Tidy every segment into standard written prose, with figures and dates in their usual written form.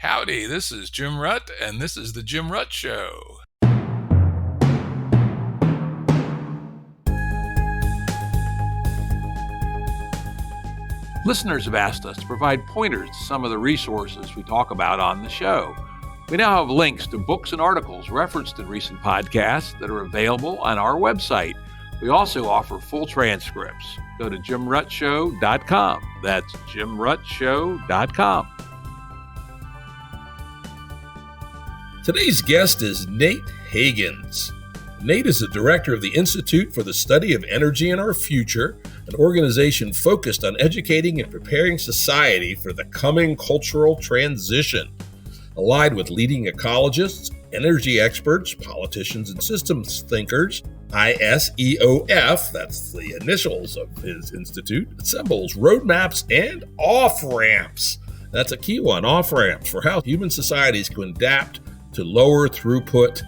Howdy, this is Jim Rutt, and this is The Jim Rutt Show. Listeners have asked us to provide pointers to some of the resources we talk about on the show. We now have links to books and articles referenced in recent podcasts that are available on our website. We also offer full transcripts. Go to jimruttshow.com. That's jimruttshow.com. Today's guest is Nate Hagens. Nate is the director of the Institute for the Study of Energy in Our Future, an organization focused on educating and preparing society for the coming cultural transition. Allied with leading ecologists, energy experts, politicians, and systems thinkers, ISEOF, that's the initials of his institute, assembles roadmaps and off-ramps. That's a key one, off-ramps, for how human societies can adapt to lower throughput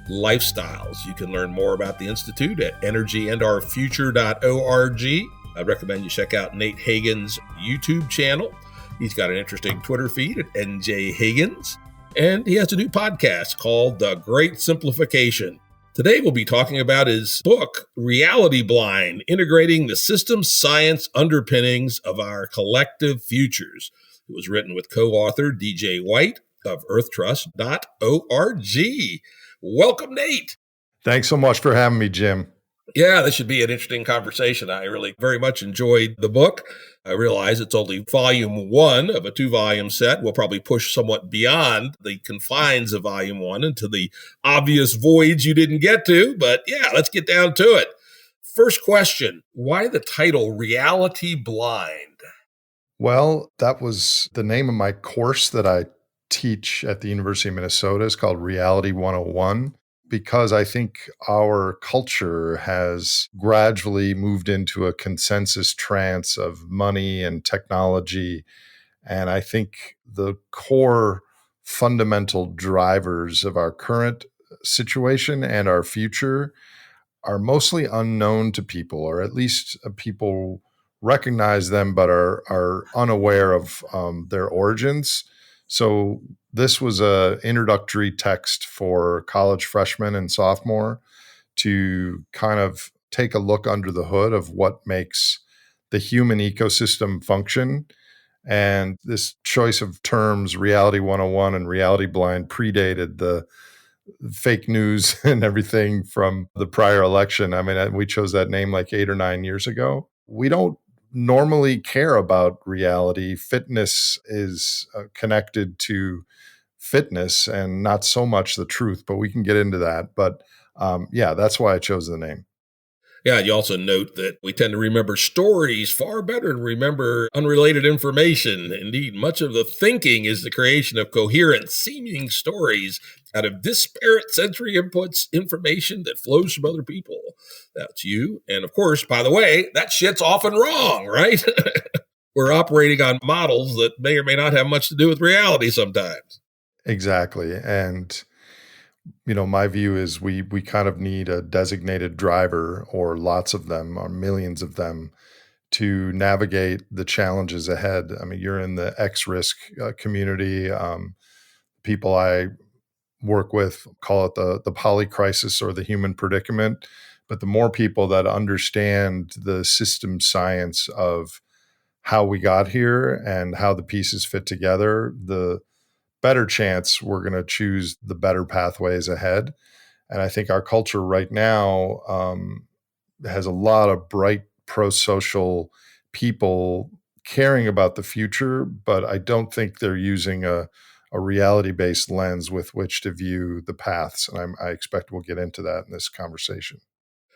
lifestyles. You can learn more about the Institute at energyandourfuture.org. I recommend you check out Nate Hagens' YouTube channel. He's got an interesting Twitter feed at NJ Hagens, and he has a new podcast called The Great Simplification. Today we'll be talking about his book, Reality Blind, Integrating the System Science Underpinnings of Our Collective Futures. It was written with co-author DJ White of earthtrust.org. Welcome, Nate. Thanks so much for having me, Jim. Yeah, this should be an interesting conversation. I really very much enjoyed the book. I realize it's only volume 1 of a 2-volume set. We'll probably push somewhat beyond the confines of volume 1 into the obvious voids you didn't get to. But yeah, let's get down to it. First question, why the title Reality Blind? Well, that was the name of my course that I teach at the University of Minnesota. It's called Reality 101. Because I think our culture has gradually moved into a consensus trance of money and technology. And I think the core fundamental drivers of our current situation and our future are mostly unknown to people, or at least people recognize them but are unaware of their origins. So this was an introductory text for college freshmen and sophomore to kind of take a look under the hood of what makes the human ecosystem function. And this choice of terms, Reality 101 and Reality Blind, predated the fake news and everything from the prior election. I mean, we chose that name like 8 or 9 years ago. We don't normally care about reality. Fitness is connected to fitness and not so much the truth, but we can get into that. But yeah, that's why I chose the name. Yeah, you also note that we tend to remember stories far better than remember unrelated information. Indeed, much of the thinking is the creation of coherent, seeming stories out of disparate sensory inputs, information that flows from other people. That's you. And of course, by the way, that shit's often wrong, right? We're operating on models that may or may not have much to do with reality sometimes. Exactly. And my view is we kind of need a designated driver, or lots of them, or millions of them, to navigate the challenges ahead. I mean, you're in the X-risk community. People I work with call it the poly crisis or the human predicament. But the more people that understand the system science of how we got here and how the pieces fit together, the better chance we're going to choose the better pathways ahead. And I think our culture right now has a lot of bright pro-social people caring about the future, but I don't think they're using a reality-based lens with which to view the paths. And I expect we'll get into that in this conversation.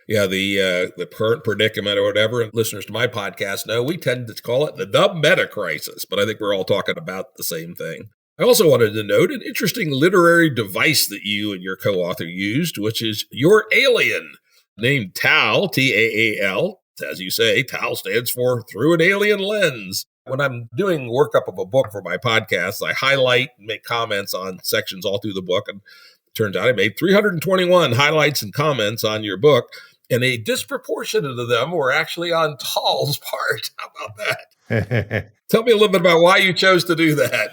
Yeah, the current predicament or whatever, and listeners to my podcast know, we tend to call it the dumb meta crisis, but I think we're all talking about the same thing. I also wanted to note an interesting literary device that you and your co-author used, which is Your Alien, named TAL, T-A-A-L. As you say, TAL stands for Through an Alien Lens. When I'm doing workup of a book for my podcast, I highlight and make comments on sections all through the book. And it turns out I made 321 highlights and comments on your book, and a disproportionate of them were actually on TAL's part. How about that? Tell me a little bit about why you chose to do that.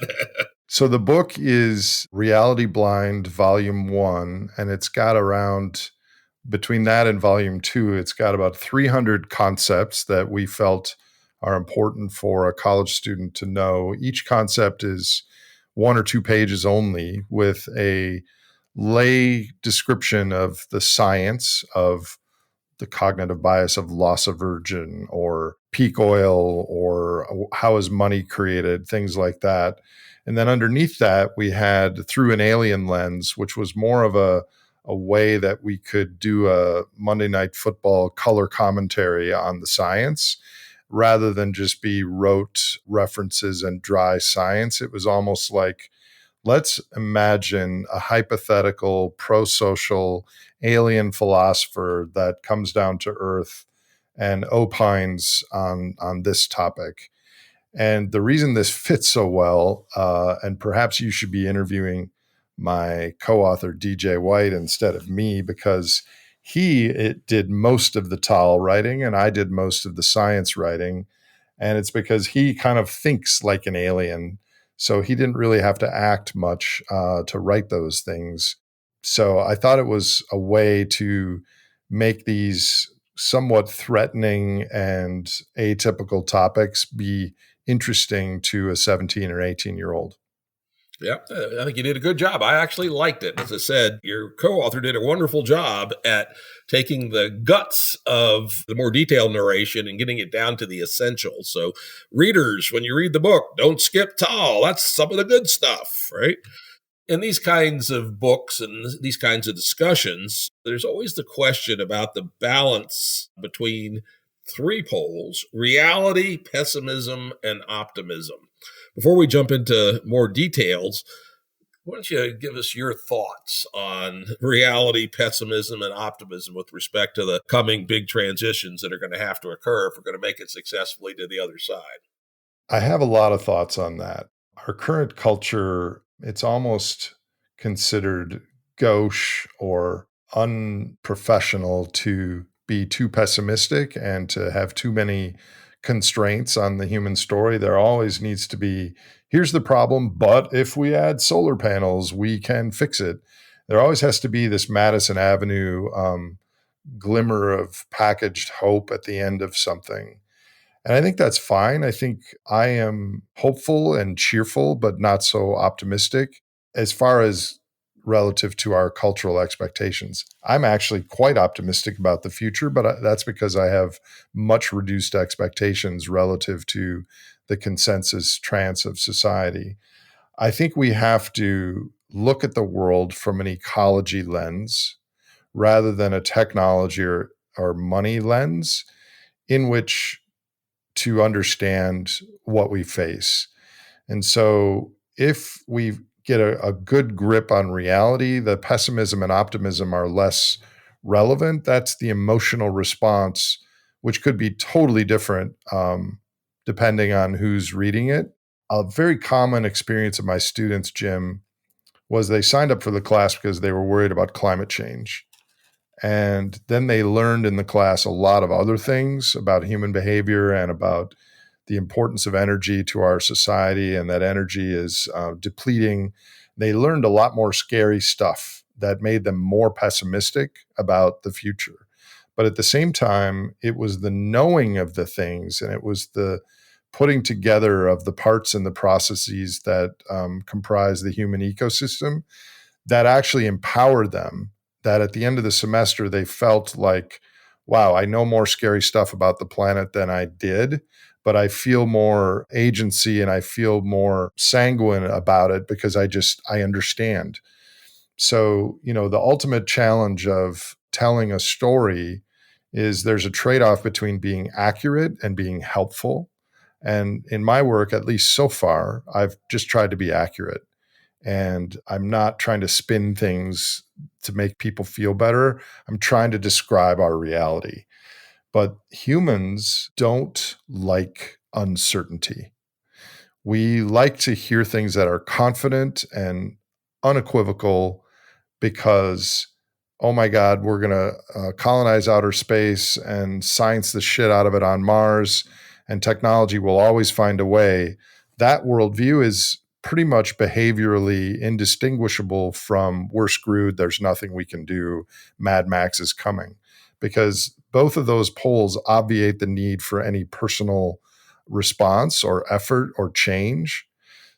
So the book is Reality Blind, Volume 1, and it's got around, between that and Volume 2, it's got about 300 concepts that we felt are important for a college student to know. Each concept is 1 or 2 pages only, with a lay description of the science of the cognitive bias of loss aversion or peak oil or how is money created, things like that. And then underneath that, we had Through an Alien Lens, which was more of a way that we could do a Monday Night Football color commentary on the science rather than just be rote references and dry science. It was almost like, let's imagine a hypothetical pro-social alien philosopher that comes down to Earth and opines on this topic. And the reason this fits so well, and perhaps you should be interviewing my co-author DJ White instead of me, because it did most of the Tal writing and I did most of the science writing. And it's because he kind of thinks like an alien. So he didn't really have to act much to write those things. So I thought it was a way to make these somewhat threatening and atypical topics be interesting to a 17 or 18-year-old. Yeah, I think you did a good job. I actually liked it. As I said, your co-author did a wonderful job at taking the guts of the more detailed narration and getting it down to the essentials. So readers, when you read the book, don't skip Tal. That's some of the good stuff, right? In these kinds of books and these kinds of discussions, there's always the question about the balance between 3 poles: reality, pessimism, and optimism. Before we jump into more details, why don't you give us your thoughts on reality, pessimism, and optimism with respect to the coming big transitions that are going to have to occur if we're going to make it successfully to the other side? I have a lot of thoughts on that. Our current culture, it's almost considered gauche or unprofessional to be too pessimistic and to have too many constraints on the human story. There always needs to be, here's the problem, but if we add solar panels, we can fix it. There always has to be this Madison Avenue glimmer of packaged hope at the end of something. And I think that's fine. I think I am hopeful and cheerful, but not so optimistic as far as relative to our cultural expectations. I'm actually quite optimistic about the future, but that's because I have much reduced expectations relative to the consensus trance of society. I think we have to look at the world from an ecology lens rather than a technology or money lens in which to understand what we face. And so if we get a good grip on reality, the pessimism and optimism are less relevant. That's the emotional response, which could be totally different depending on who's reading it. A very common experience of my students, Jim, was they signed up for the class because they were worried about climate change. And then they learned in the class a lot of other things about human behavior and about the importance of energy to our society, and that energy is depleting. They learned a lot more scary stuff that made them more pessimistic about the future. But at the same time, it was the knowing of the things and it was the putting together of the parts and the processes that comprise the human ecosystem that actually empowered them, that at the end of the semester, they felt like, wow, I know more scary stuff about the planet than I did, but I feel more agency and I feel more sanguine about it because I understand. So, the ultimate challenge of telling a story is there's a trade-off between being accurate and being helpful. And in my work, at least so far, I've just tried to be accurate. And I'm not trying to spin things to make people feel better. I'm trying to describe our reality. But humans don't like uncertainty. We like to hear things that are confident and unequivocal because, oh my God, we're going to colonize outer space and science the shit out of it on Mars, and technology will always find a way. That worldview is pretty much behaviorally indistinguishable from we're screwed, there's nothing we can do, Mad Max is coming. Because both of those poles obviate the need for any personal response or effort or change.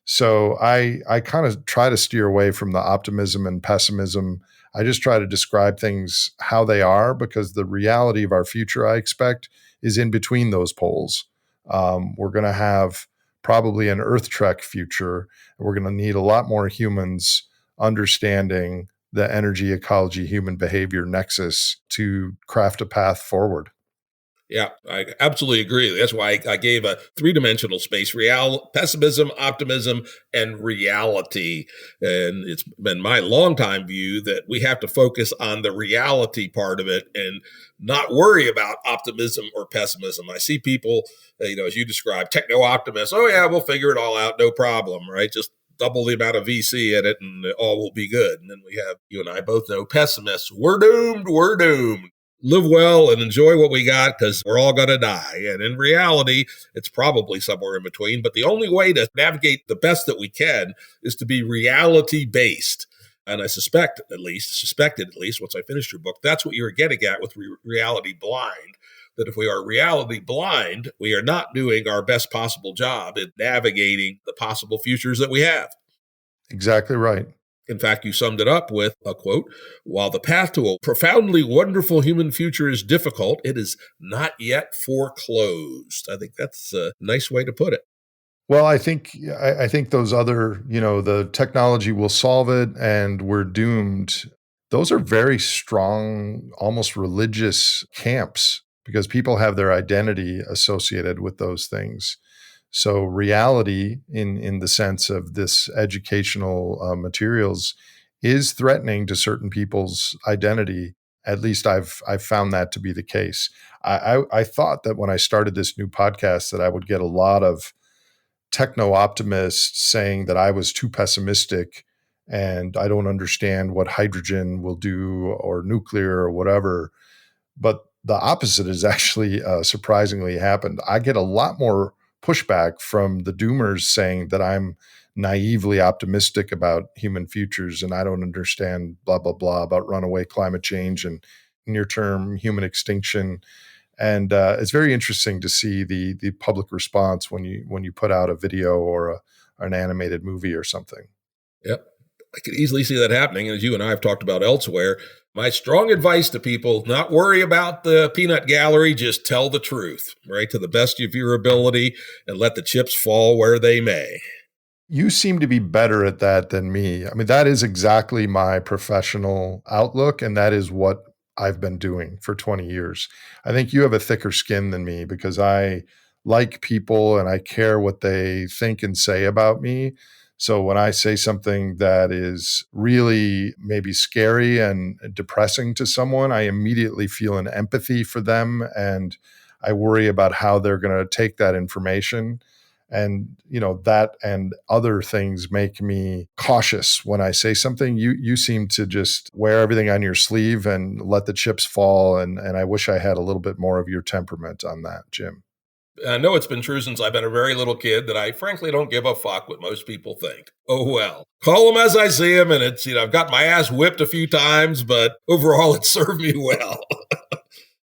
So I kind of try to steer away from the optimism and pessimism. I just try to describe things how they are, because the reality of our future, I expect, is in between those poles. We're going to have probably an Earth Trek future. We're going to need a lot more humans understanding the energy, ecology, human behavior nexus to craft a path forward. Yeah, I absolutely agree. That's why I gave a three-dimensional space: pessimism, optimism, and reality. And it's been my longtime view that we have to focus on the reality part of it and not worry about optimism or pessimism. I see people, as you described, techno-optimists. Oh yeah, we'll figure it all out, no problem, right? Just double the amount of VC in it and all will be good. And then we have, you and I both know, pessimists. We're doomed. We're doomed. Live well and enjoy what we got because we're all going to die. And in reality, it's probably somewhere in between. But the only way to navigate the best that we can is to be reality-based. And I suspected at least, once I finished your book, that's what you were getting at with reality blind, that if we are reality blind, we are not doing our best possible job in navigating the possible futures that we have. Exactly right. In fact, you summed it up with a quote: "While the path to a profoundly wonderful human future is difficult, it is not yet foreclosed." I think that's a nice way to put it. Well, I think those other, the technology will solve it and we're doomed. Those are very strong, almost religious camps, because people have their identity associated with those things. So reality, in the sense of this educational materials, is threatening to certain people's identity. At least I've found that to be the case. I thought that when I started this new podcast that I would get a lot of techno optimists saying that I was too pessimistic and I don't understand what hydrogen will do or nuclear or whatever. But the opposite has actually surprisingly happened. I get a lot more pushback from the doomers saying that I'm naively optimistic about human futures and I don't understand blah, blah, blah about runaway climate change and near-term human extinction. And it's very interesting to see the public response when you put out a video or an animated movie or something. Yep. I could easily see that happening. And as you and I have talked about elsewhere, my strong advice to people: not worry about the peanut gallery, just tell the truth, right, to the best of your ability, and let the chips fall where they may. You seem to be better at that than me. I mean, that is exactly my professional outlook, and that is what I've been doing for 20 years. I think you have a thicker skin than me because I like people and I care what they think and say about me. So when I say something that is really maybe scary and depressing to someone, I immediately feel an empathy for them and I worry about how they're going to take that information. And, that and other things make me cautious when I say something. You seem to just wear everything on your sleeve and let the chips fall. And I wish I had a little bit more of your temperament on that, Jim. I know it's been true since I've been a very little kid that I frankly don't give a fuck what most people think. Oh, well. Call them as I see them, and it's, I've got my ass whipped a few times, but overall it served me well.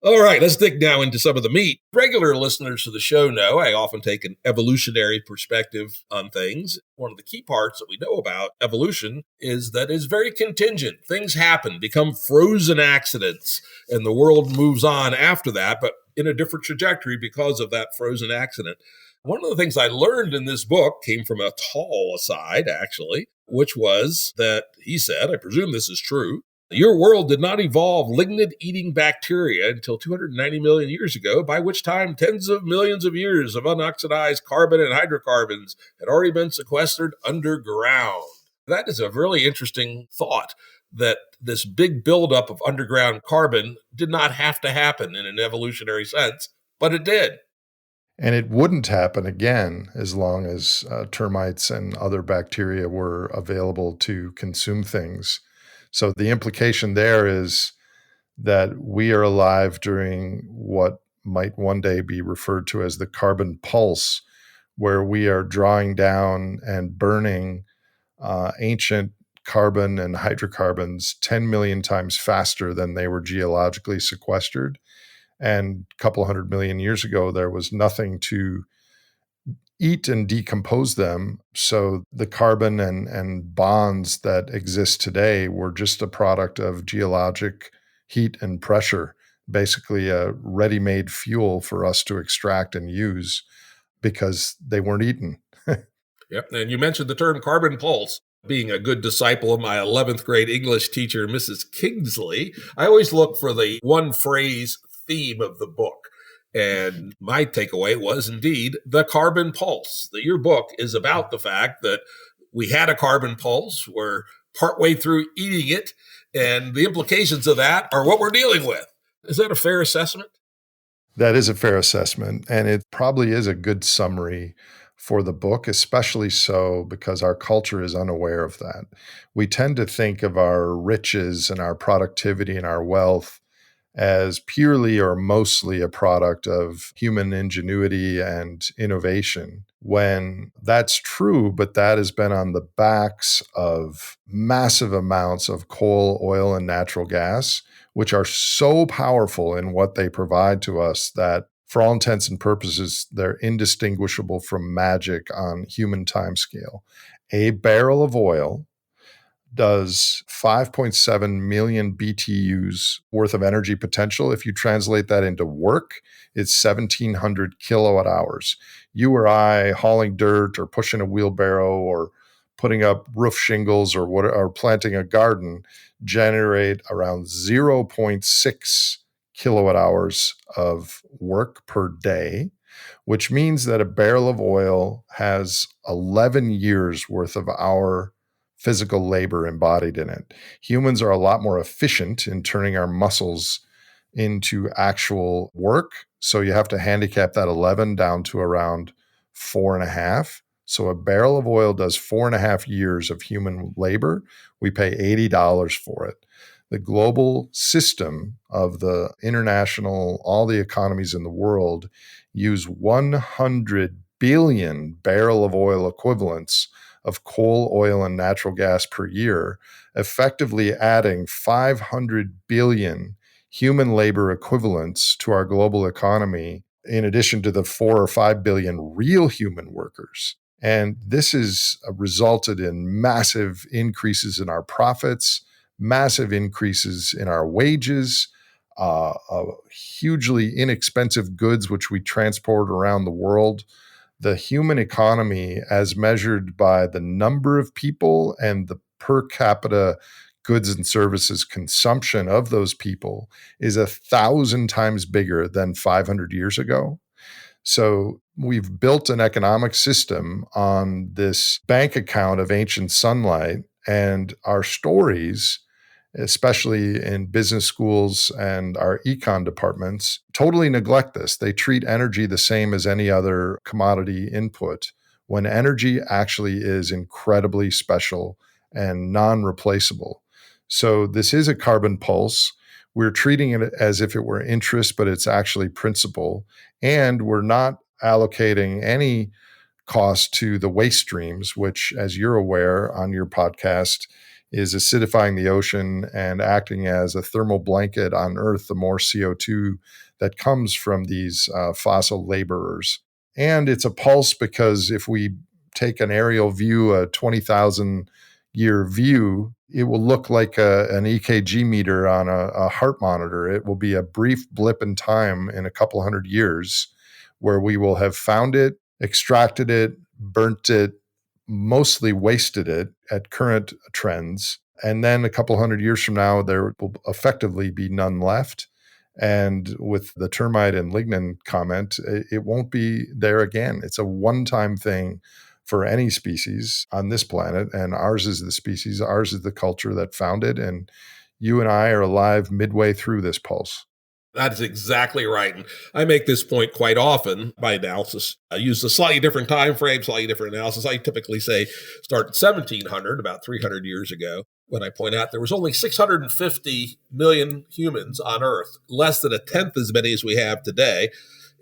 All right, let's dig now into some of the meat. Regular listeners to the show know I often take an evolutionary perspective on things. One of the key parts that we know about evolution is that it's very contingent. Things happen, become frozen accidents, and the world moves on after that, but in a different trajectory because of that frozen accident. One of the things I learned in this book came from a tall aside, actually, which was that he said, I presume this is true, your world did not evolve lignin-eating bacteria until 290 million years ago, by which time tens of millions of years of unoxidized carbon and hydrocarbons had already been sequestered underground. That is a really interesting thought, that this big buildup of underground carbon did not have to happen in an evolutionary sense, but it did. And it wouldn't happen again as long as termites and other bacteria were available to consume things. So the implication there is that we are alive during what might one day be referred to as the carbon pulse, where we are drawing down and burning ancient carbon and hydrocarbons 10 million times faster than they were geologically sequestered. And a couple 100 million years ago, there was nothing to eat and decompose them. So the carbon and bonds that exist today were just a product of geologic heat and pressure, basically a ready-made fuel for us to extract and use because they weren't eaten. Yep. And you mentioned the term carbon pulse. Being a good disciple of my 11th grade English teacher, Mrs. Kingsley, I always look for the one phrase theme of the book. And my takeaway was indeed the carbon pulse. That your book is about the fact that we had a carbon pulse, we're partway through eating it, and the implications of that are what we're dealing with. Is that a fair assessment? That is a fair assessment. And it probably is a good summary for the book, especially so because our culture is unaware of that. We tend to think of our riches and our productivity and our wealth as purely or mostly a product of human ingenuity and innovation, when that's true, but that has been on the backs of massive amounts of coal, oil, and natural gas, which are so powerful in what they provide to us that for all intents and purposes, they're indistinguishable from magic on human timescale. A barrel of oil does 5.7 million BTUs worth of energy potential. If you translate that into work, it's 1,700 kilowatt hours. You or I hauling dirt or pushing a wheelbarrow or putting up roof shingles or planting a garden generate around 0.6 kilowatt hours of work per day, which means that a barrel of oil has 11 years worth of our physical labor embodied in it. Humans are a lot more efficient in turning our muscles into actual work. So you have to handicap that 11 down to around 4.5. So a barrel of oil does 4.5 years of human labor. We pay $80 for it. The global system of the international, all the economies in the world use 100 billion barrel of oil equivalents of coal, oil, and natural gas per year, effectively adding 500 billion human labor equivalents to our global economy, in addition to the 4 or 5 billion real human workers. And this has resulted in massive increases in our profits, massive increases in our wages, hugely inexpensive goods which we transport around the world. The human economy, as measured by the number of people and the per capita goods and services consumption of those people, is 1,000 times bigger than 500 years ago. So we've built an economic system on this bank account of ancient sunlight, and our stories, especially in business schools and our econ departments, totally neglect this. They treat energy the same as any other commodity input, when energy actually is incredibly special and non-replaceable. So this is a carbon pulse. We're treating it as if it were interest, but it's actually principal. And we're not allocating any cost to the waste streams, which, as you're aware on your podcast, is acidifying the ocean and acting as a thermal blanket on Earth, the more CO2 that comes from these fossil laborers. And it's a pulse because if we take an aerial view, a 20,000 year view, it will look like an EKG meter on a heart monitor. It will be a brief blip in time in a couple hundred years where we will have found it, extracted it, burnt it, mostly wasted it at current trends. And then a couple hundred years from now, there will effectively be none left. And with the termite and lignin comment, it won't be there again. It's a one-time thing for any species on this planet. And ours is the species, ours is the culture that found it. And you and I are alive midway through this pulse. That is exactly right. And I make this point quite often by analysis. I use a slightly different time frame, slightly different analysis. I typically say start at 1700, about 300 years ago, when I point out there was only 650 million humans on Earth, less than a tenth as many as we have today.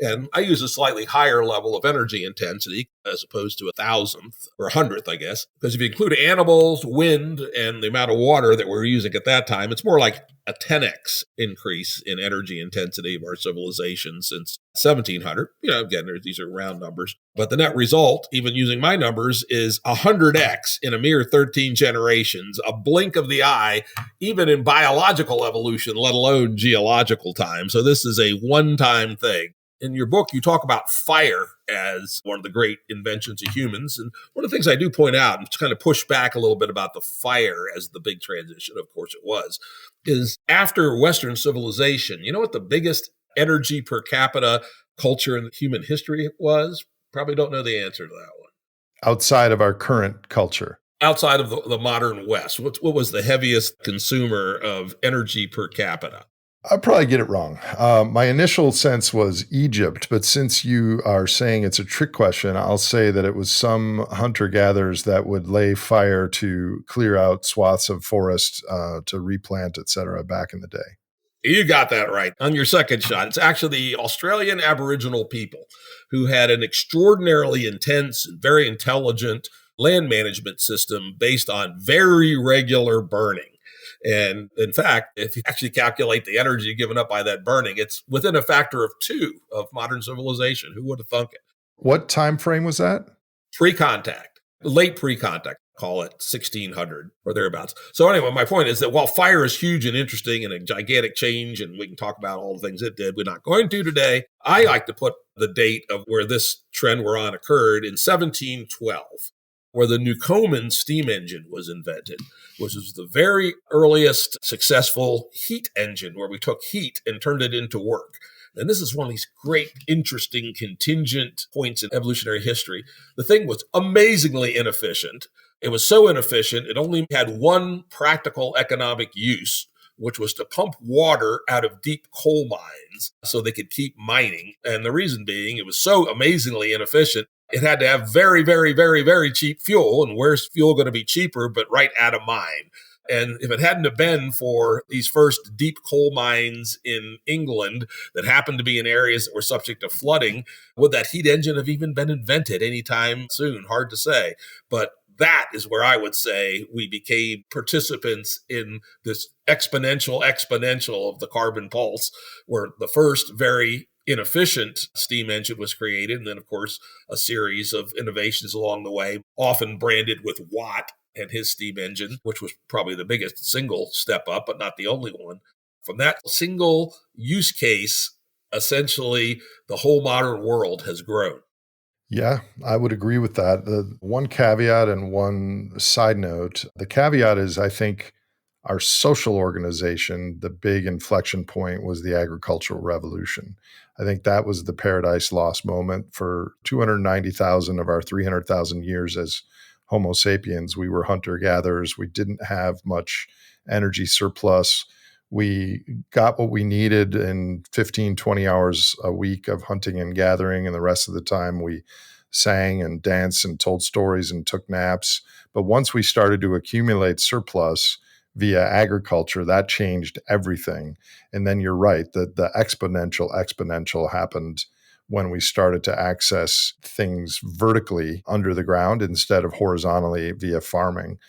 And I use a slightly higher level of energy intensity as opposed to 1,000th or 100th, I guess. Because if you include animals, wind, and the amount of water that we're using at that time, it's more like a 10x increase in energy intensity of our civilization since 1700. Again, these are round numbers. But the net result, even using my numbers, is 100x in a mere 13 generations, a blink of the eye, even in biological evolution, let alone geological time. So this is a one-time thing. In your book, you talk about fire as one of the great inventions of humans. And one of the things I do point out, and to kind of push back a little bit about the fire as the big transition, of course it was, is after Western civilization, you know what the biggest energy per capita culture in human history was? Probably don't know the answer to that one. Outside of our current culture. Outside of the modern West, what was the heaviest consumer of energy per capita? I'll probably get it wrong. My initial sense was Egypt, but since you are saying it's a trick question, I'll say that it was some hunter-gatherers that would lay fire to clear out swaths of forest to replant, et cetera, back in the day. You got that right. On your second shot, it's actually the Australian Aboriginal people who had an extraordinarily intense and very intelligent land management system based on very regular burning. And in fact, if you actually calculate the energy given up by that burning, it's within a factor of 2 of modern civilization. Who would have thunk it? What time frame was that? Pre-contact, late pre-contact, call it 1600 or thereabouts. So anyway, my point is that while fire is huge and interesting and a gigantic change, and we can talk about all the things it did, we're not going to today. I like to put the date of where this trend we're on occurred in 1712. Where the Newcomen steam engine was invented, which was the very earliest successful heat engine where we took heat and turned it into work. And this is one of these great, interesting, contingent points in evolutionary history. The thing was amazingly inefficient. It was so inefficient, it only had one practical economic use, which was to pump water out of deep coal mines so they could keep mining. And the reason being, it was so amazingly inefficient, it had to have very, very, very, very cheap fuel. And where's fuel going to be cheaper but right at a mine? And if it hadn't have been for these first deep coal mines in England that happened to be in areas that were subject to flooding, would that heat engine have even been invented anytime soon? Hard to say. But that is where I would say we became participants in this exponential of the carbon pulse, where the first very inefficient steam engine was created. And then, of course, a series of innovations along the way, often branded with Watt and his steam engine, which was probably the biggest single step up, but not the only one. From that single use case, essentially, the whole modern world has grown. Yeah, I would agree with that. The one caveat and one side note, the caveat is, I think, our social organization, the big inflection point was the agricultural revolution. I think that was the paradise lost moment. For 290,000 of our 300,000 years as Homo sapiens, we were hunter-gatherers. We didn't have much energy surplus. We got what we needed in 15, 20 hours a week of hunting and gathering, and the rest of the time we sang and danced and told stories and took naps. But once we started to accumulate surplus via agriculture, that changed everything. And then you're right, the exponential happened when we started to access things vertically under the ground instead of horizontally via farming.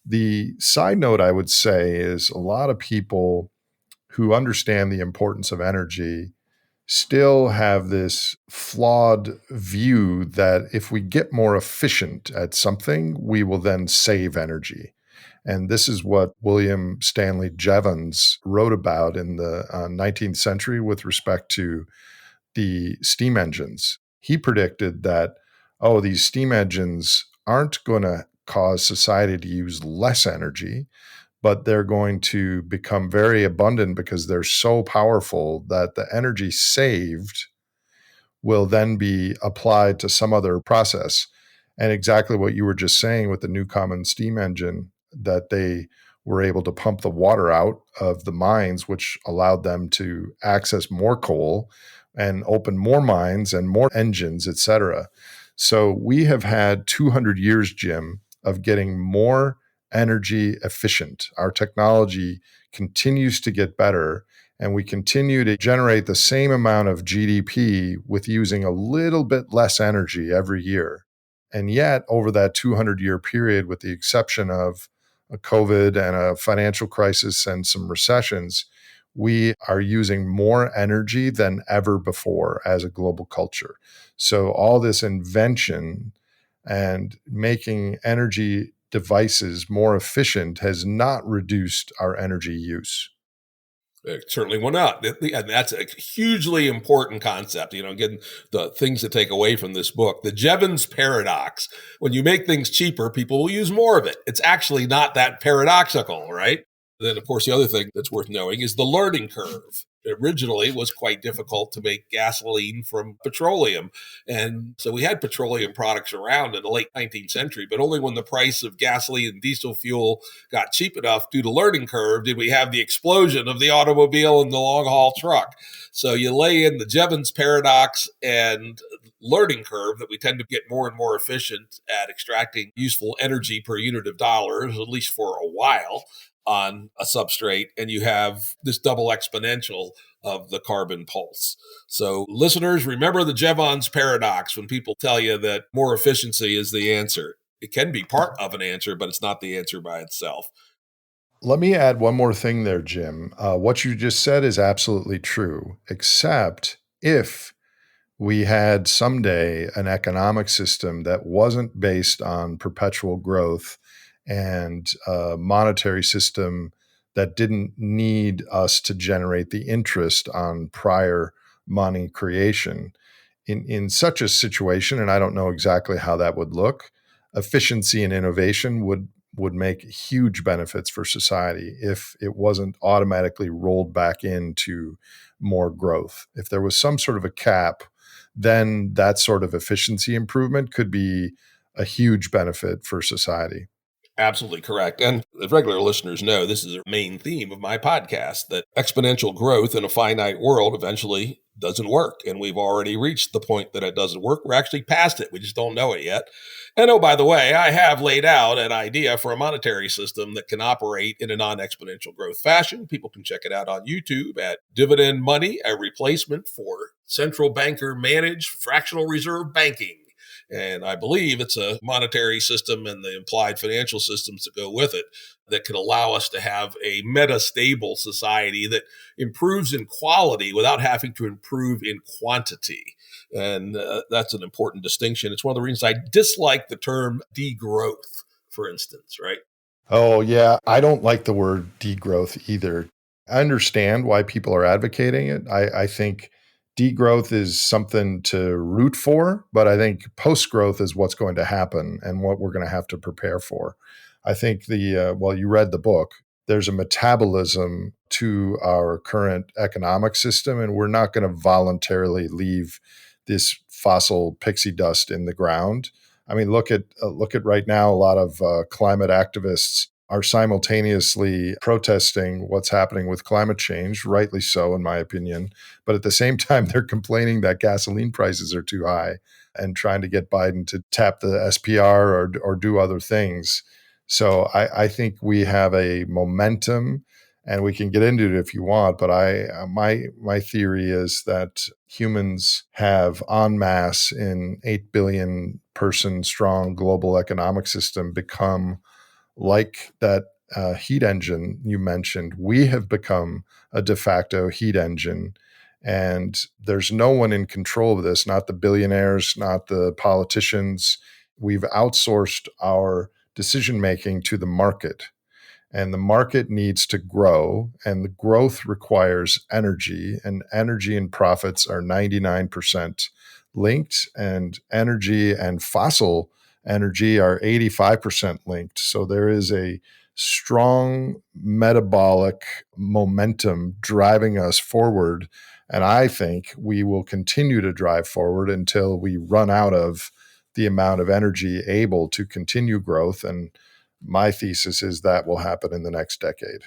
The side note I would say is a lot of people who understand the importance of energy still have this flawed view that if we get more efficient at something, we will then save energy. And this is what William Stanley Jevons wrote about in the 19th century with respect to the steam engines. He predicted that, these steam engines aren't going to cause society to use less energy, but they're going to become very abundant because they're so powerful that the energy saved will then be applied to some other process. And exactly what you were just saying with the Newcomen steam engine, that they were able to pump the water out of the mines, which allowed them to access more coal and open more mines and more engines, et cetera. So we have had 200 years, Jim, of getting more energy efficient. Our technology continues to get better, and we continue to generate the same amount of GDP with using a little bit less energy every year. And yet, over that 200-year period, with the exception of a COVID and a financial crisis and some recessions, we are using more energy than ever before as a global culture. So all this invention and making energy devices more efficient has not reduced our energy use. It certainly will not. And that's a hugely important concept. Again, the things to take away from this book, the Jevons paradox. When you make things cheaper, people will use more of it. It's actually not that paradoxical, right? Then, of course, the other thing that's worth knowing is the learning curve. Originally, it was quite difficult to make gasoline from petroleum. And so we had petroleum products around in the late 19th century, but only when the price of gasoline and diesel fuel got cheap enough due to learning curve did we have the explosion of the automobile and the long-haul truck. So you lay in the Jevons paradox and learning curve that we tend to get more and more efficient at extracting useful energy per unit of dollars, at least for a while, on a substrate, and you have this double exponential of the carbon pulse. So listeners, remember the Jevons paradox when people tell you that more efficiency is the answer. It can be part of an answer, but it's not the answer by itself. Let me add one more thing there, Jim. What you just said is absolutely true, except if we had someday an economic system that wasn't based on perpetual growth and a monetary system that didn't need us to generate the interest on prior money creation. In such a situation, and I don't know exactly how that would look, efficiency and innovation would make huge benefits for society if it wasn't automatically rolled back into more growth. If there was some sort of a cap, then that sort of efficiency improvement could be a huge benefit for society. Absolutely correct. And as regular listeners know, this is a main theme of my podcast, that exponential growth in a finite world eventually doesn't work. And we've already reached the point that it doesn't work. We're actually past it. We just don't know it yet. And oh, by the way, I have laid out an idea for a monetary system that can operate in a non-exponential growth fashion. People can check it out on YouTube at Dividend Money, a replacement for central banker managed fractional reserve banking. And I believe it's a monetary system and the implied financial systems that go with it that can allow us to have a meta-stable society that improves in quality without having to improve in quantity. And that's an important distinction. It's one of the reasons I dislike the term degrowth, for instance, right? Oh, yeah. I don't like the word degrowth either. I understand why people are advocating it. I think degrowth is something to root for, but I think post-growth is what's going to happen and what we're going to have to prepare for. I think well, you read the book, there's a metabolism to our current economic system, and we're not going to voluntarily leave this fossil pixie dust in the ground. I mean, look at right now, a lot of climate activists are simultaneously protesting what's happening with climate change, rightly so, in my opinion. But at the same time, they're complaining that gasoline prices are too high and trying to get Biden to tap the SPR or do other things. So I think we have a momentum, and we can get into it if you want. But my theory is that humans have en masse in 8 billion person strong global economic system become like that heat engine you mentioned. We have become a de facto heat engine, and there's no one in control of this, not the billionaires, not the politicians. We've outsourced our decision making to the market, and the market needs to grow, and the growth requires energy, and energy and profits are 99% linked, and energy and fossil energy are 85% linked. So there is a strong metabolic momentum driving us forward. And I think we will continue to drive forward until we run out of the amount of energy able to continue growth. And my thesis is that will happen in the next decade.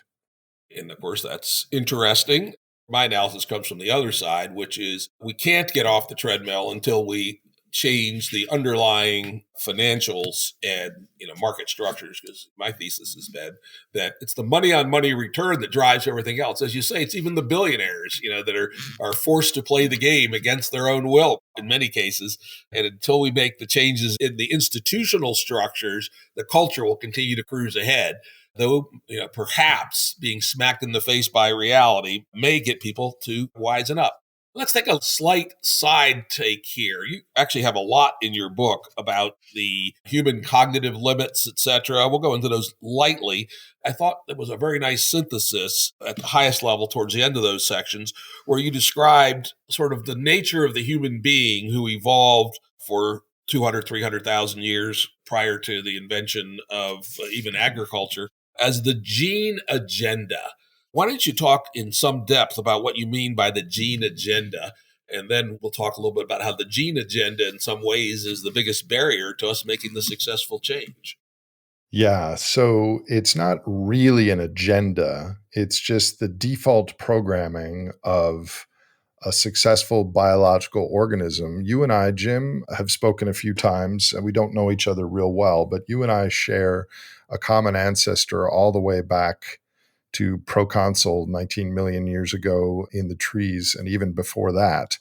And of course, that's interesting. My analysis comes from the other side, which is we can't get off the treadmill until we change the underlying financials and market structures, because my thesis has been that it's the money on money return that drives everything else. As you say, it's even the billionaires that are forced to play the game against their own will in many cases. And until we make the changes in the institutional structures, the culture will continue to cruise ahead. Though perhaps being smacked in the face by reality may get people to wisen up. Let's take a slight side take here. You actually have a lot in your book about the human cognitive limits, etc. We'll go into those lightly. I thought it was a very nice synthesis at the highest level towards the end of those sections, where you described sort of the nature of the human being who evolved for 200, 300,000 years prior to the invention of even agriculture as the gene agenda. Why don't you talk in some depth about what you mean by the gene agenda? And then we'll talk a little bit about how the gene agenda in some ways is the biggest barrier to us making the successful change. Yeah, so it's not really an agenda. It's just the default programming of a successful biological organism. You and I, Jim, have spoken a few times, and we don't know each other real well, but you and I share a common ancestor all the way back to proconsul 19 million years ago in the trees, and even before that.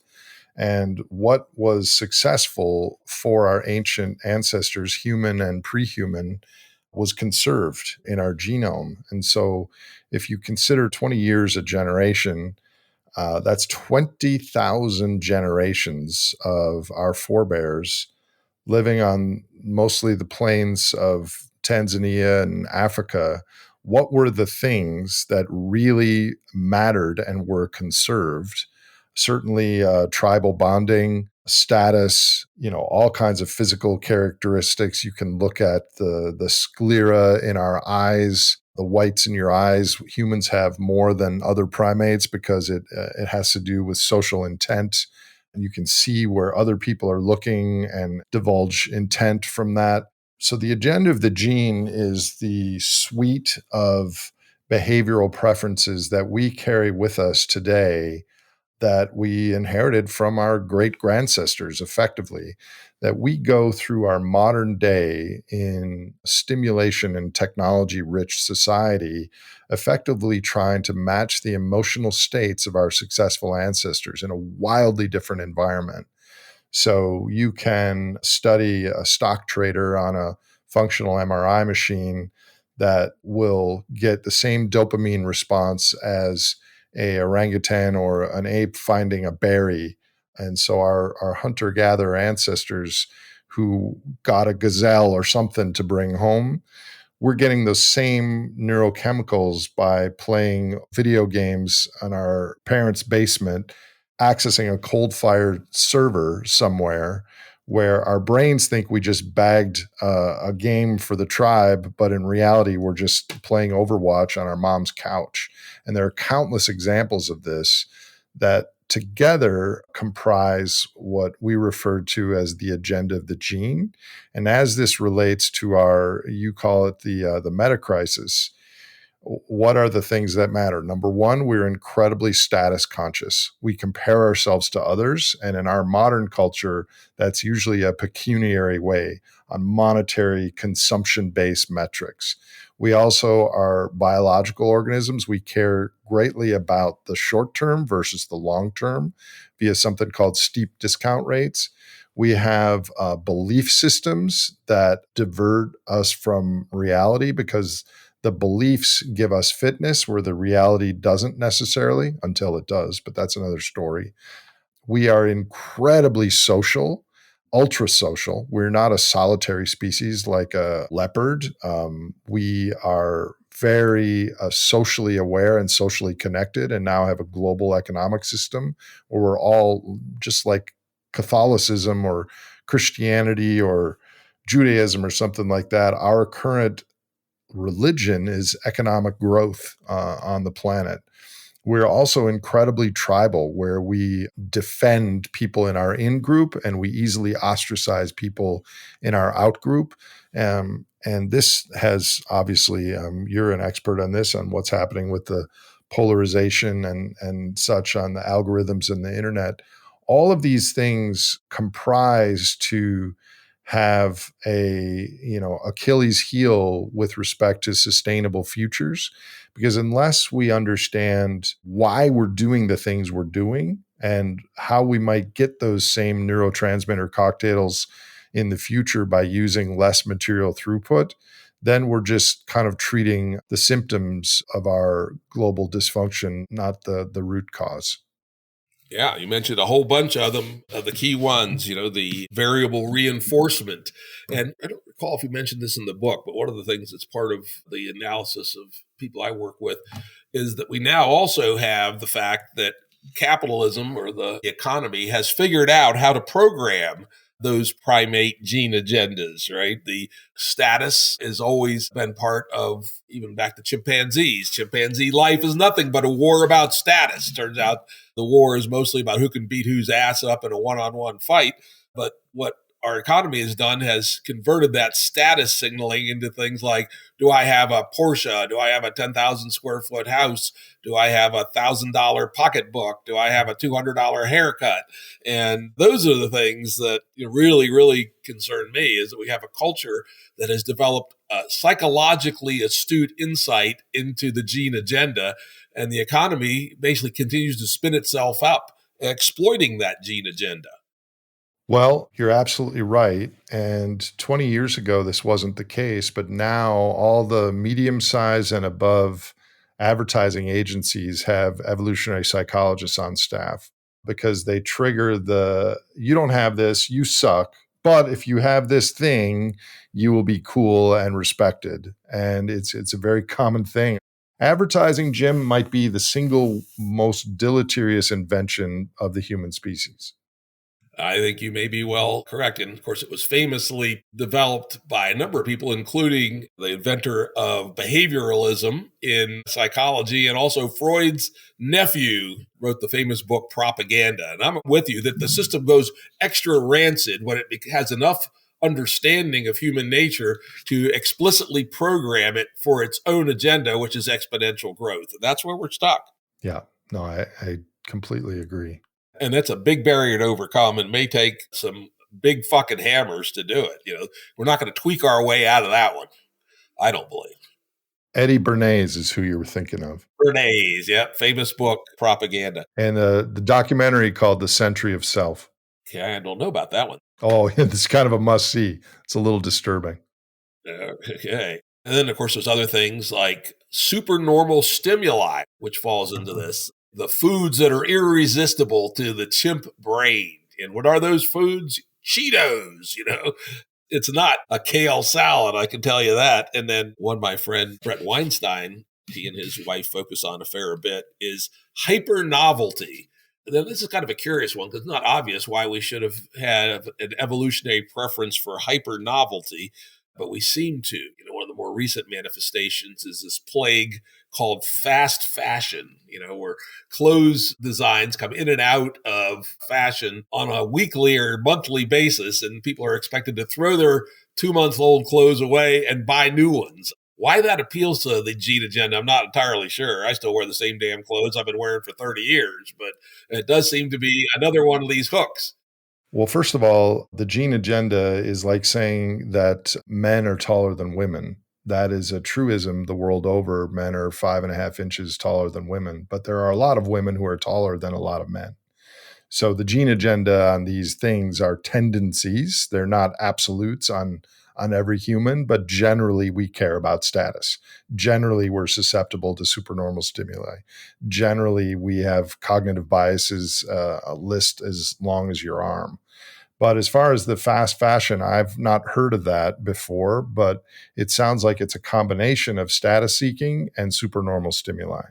And what was successful for our ancient ancestors, human and pre-human, was conserved in our genome. And so if you consider 20 years a generation, that's 20,000 generations of our forebears living on mostly the plains of Tanzania and Africa. What were the things that really mattered and were conserved? Certainly tribal bonding, status, all kinds of physical characteristics. You can look at the sclera in our eyes, the whites in your eyes. Humans have more than other primates because it has to do with social intent. And you can see where other people are looking and divulge intent from that. So the agenda of the gene is the suite of behavioral preferences that we carry with us today, that we inherited from our great grandcestors effectively, that we go through our modern day in stimulation and technology rich society, effectively trying to match the emotional states of our successful ancestors in a wildly different environment. So you can study a stock trader on a functional MRI machine that will get the same dopamine response as a orangutan or an ape finding a berry. And so our hunter-gatherer ancestors who got a gazelle or something to bring home, we're getting those same neurochemicals by playing video games in our parents' basement, accessing a coal-fired server somewhere where our brains think we just bagged a game for the tribe, but in reality, we're just playing Overwatch on our mom's couch. And there are countless examples of this that together comprise what we refer to as the agenda of the gene. And as this relates to our, you call it the meta crisis, what are the things that matter? Number one, we're incredibly status conscious. We compare ourselves to others. And in our modern culture, that's usually a pecuniary way, on monetary consumption-based metrics. We also are biological organisms. We care greatly about the short term versus the long term via something called steep discount rates. We have belief systems that divert us from reality because the beliefs give us fitness where the reality doesn't necessarily, until it does, but that's another story. We are incredibly social, ultra social. We're not a solitary species like a leopard. We are very socially aware and socially connected, and now have a global economic system where we're all just like Catholicism or Christianity or Judaism or something like that. Our current religion is economic growth on the planet. We're also incredibly tribal, where we defend people in our in-group and we easily ostracize people in our out-group. And this has obviously, you're an expert on this, on what's happening with the polarization and such on the algorithms and the internet. All of these things comprise to have a, Achilles heel with respect to sustainable futures, because unless we understand why we're doing the things we're doing and how we might get those same neurotransmitter cocktails in the future by using less material throughput, then we're just kind of treating the symptoms of our global dysfunction, not the root cause. Yeah, you mentioned a whole bunch of them, the key ones, the variable reinforcement. And I don't recall if you mentioned this in the book, but one of the things that's part of the analysis of people I work with is that we now also have the fact that capitalism or the economy has figured out how to program those primate gene agendas, right? The status has always been part of, even back to chimpanzees. Chimpanzee life is nothing but a war about status. Turns out the war is mostly about who can beat whose ass up in a one-on-one fight. But what our economy has done has converted that status signaling into things like, do I have a Porsche? Do I have a 10,000 square foot house? Do I have a $1,000 pocketbook? Do I have a $200 haircut? And those are the things that really, really concern me, is that we have a culture that has developed a psychologically astute insight into the gene agenda, and the economy basically continues to spin itself up, exploiting that gene agenda. Well, you're absolutely right. And 20 years ago, this wasn't the case. But now all the medium size and above advertising agencies have evolutionary psychologists on staff, because they trigger you don't have this, you suck. But if you have this thing, you will be cool and respected. And it's a very common thing. Advertising, Jim, might be the single most deleterious invention of the human species. I think you may be well correct. And of course, it was famously developed by a number of people, including the inventor of behavioralism in psychology, and also Freud's nephew wrote the famous book Propaganda. And I'm with you that the system goes extra rancid when it has enough understanding of human nature to explicitly program it for its own agenda, which is exponential growth. And that's where we're stuck. Yeah, no, I completely agree. And that's a big barrier to overcome, and may take some big fucking hammers to do it. We're not going to tweak our way out of that one, I don't believe. Eddie Bernays is who you were thinking of. Bernays, yep, famous book, Propaganda. And the documentary called The Century of Self. Okay, I don't know about that one. Oh, it's kind of a must-see. It's a little disturbing. Okay. And then, of course, there's other things like supernormal stimuli, which falls into this. The foods that are irresistible to the chimp brain. And what are those foods? Cheetos, It's not a kale salad, I can tell you that. And then one my friend, Brett Weinstein, he and his wife focus on a fair bit, is hypernovelty. And then this is kind of a curious one, because it's not obvious why we should have had an evolutionary preference for hypernovelty, but we seem to. One of the more recent manifestations is this plague called fast fashion, where clothes designs come in and out of fashion on a weekly or monthly basis, and people are expected to throw their 2-month-old clothes away and buy new ones. Why that appeals to the gene agenda, I'm not entirely sure. I still wear the same damn clothes I've been wearing for 30 years, but it does seem to be another one of these hooks. Well, first of all, the gene agenda is like saying that men are taller than women. That is a truism the world over. Men are 5.5 inches taller than women, but there are a lot of women who are taller than a lot of men. So the gene agenda on these things are tendencies. They're not absolutes on every human, but generally we care about status. Generally, we're susceptible to supernormal stimuli. Generally, we have cognitive biases, a list as long as your arm. But as far as the fast fashion, I've not heard of that before, but it sounds like it's a combination of status seeking and supernormal stimuli.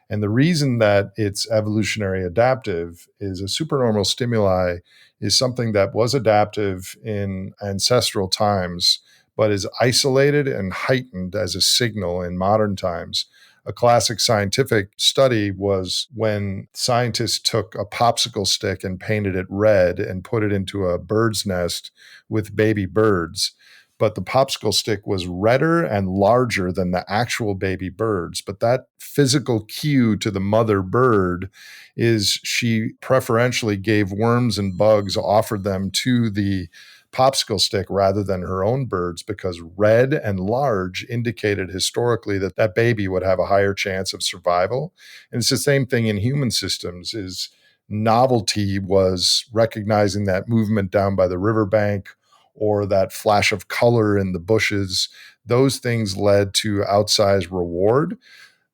And the reason that it's evolutionary adaptive is a supernormal stimuli is something that was adaptive in ancestral times, but is isolated and heightened as a signal in modern times. A classic scientific study was when scientists took a popsicle stick and painted it red and put it into a bird's nest with baby birds. but the popsicle stick was redder and larger than the actual baby birds. But that physical cue to the mother bird is she preferentially gave worms and bugs, offered them to the popsicle stick rather than her own birds, because red and large indicated historically that that baby would have a higher chance of survival. And it's the same thing in human systems. Is novelty was recognizing that movement down by the riverbank or that flash of color in the bushes. Those things led to outsized reward.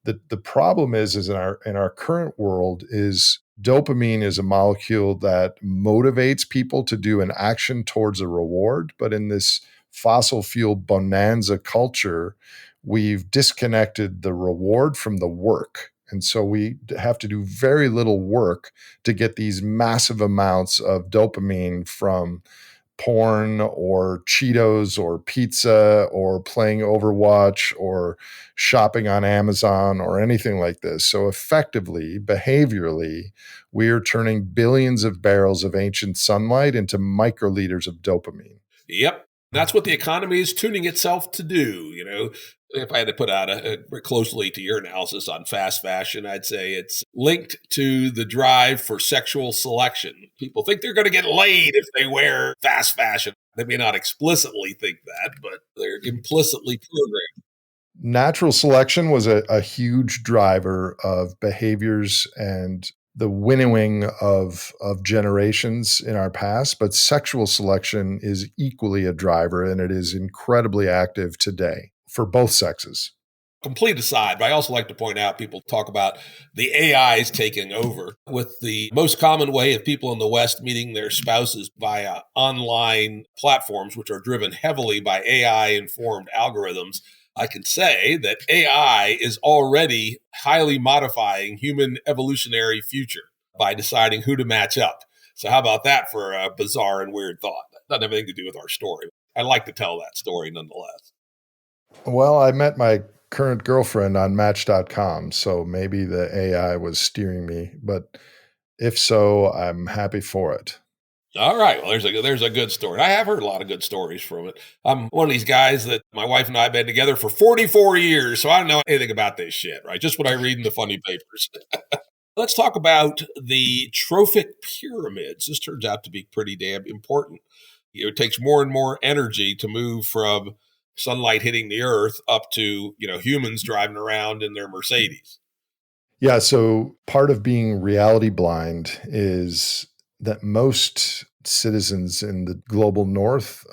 The problem is in our current world is dopamine is a molecule that motivates people to do an action towards a reward. But in this fossil fuel bonanza culture, we've disconnected the reward from the work. And so we have to do very little work to get these massive amounts of dopamine from porn or Cheetos or pizza or playing Overwatch or shopping on Amazon or anything like this. So effectively, behaviorally, we are turning billions of barrels of ancient sunlight into microliters of dopamine. Yep. That's what the economy is tuning itself to do. If I had to put out closely to your analysis on fast fashion, I'd say it's linked to the drive for sexual selection. People think they're going to get laid if they wear fast fashion. They may not explicitly think that, but they're implicitly programmed. Natural selection was a huge driver of behaviors and the winnowing of generations in our past, but sexual selection is equally a driver, and it is incredibly active today for both sexes. Complete aside, but I also like to point out, people talk about the AIs taking over, with the most common way of people in the West meeting their spouses via online platforms, which are driven heavily by AI-informed algorithms. I can say that AI is already highly modifying human evolutionary future by deciding who to match up. So how about that for a bizarre and weird thought? Doesn't have anything to do with our story. I like to tell that story nonetheless. Well, I met my current girlfriend on Match.com, so maybe the AI was steering me, but if so, I'm happy for it. All right. Well, there's a good story. I have heard a lot of good stories from it. I'm one of these guys that my wife and I have been together for 44 years, so I don't know anything about this shit, right? Just what I read in the funny papers. Let's talk about the trophic pyramids. This turns out to be pretty damn important. It takes more and more energy to move from sunlight hitting the earth up to, humans driving around in their Mercedes. Yeah, so part of being reality blind is that most citizens in the global north,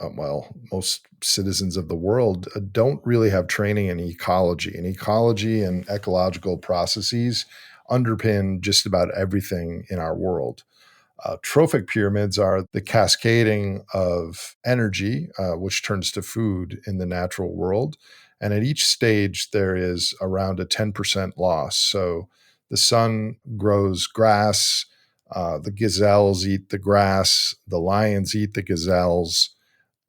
most citizens of the world, don't really have training in ecology. And ecology and ecological processes underpin just about everything in our world. Trophic pyramids are the cascading of energy, which turns to food in the natural world. And at each stage, there is around a 10% loss. So the sun grows grass, the gazelles eat the grass, the lions eat the gazelles.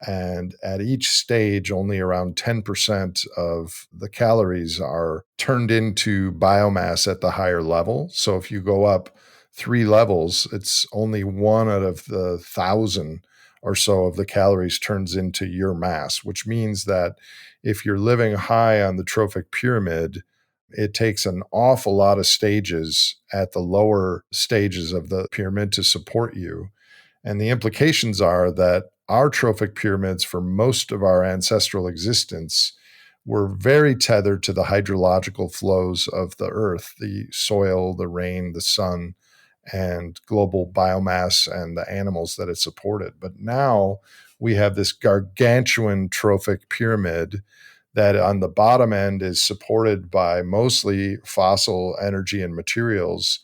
And at each stage, only around 10% of the calories are turned into biomass at the higher level. So if you go up 3 levels, it's only 1 out of the 1,000 or so of the calories turns into your mass, which means that if you're living high on the trophic pyramid, it takes an awful lot of stages at the lower stages of the pyramid to support you. And the implications are that our trophic pyramids, for most of our ancestral existence, were very tethered to the hydrological flows of the earth, the soil, the rain, the sun, and global biomass and the animals that it supported. But now we have this gargantuan trophic pyramid that on the bottom end is supported by mostly fossil energy and materials,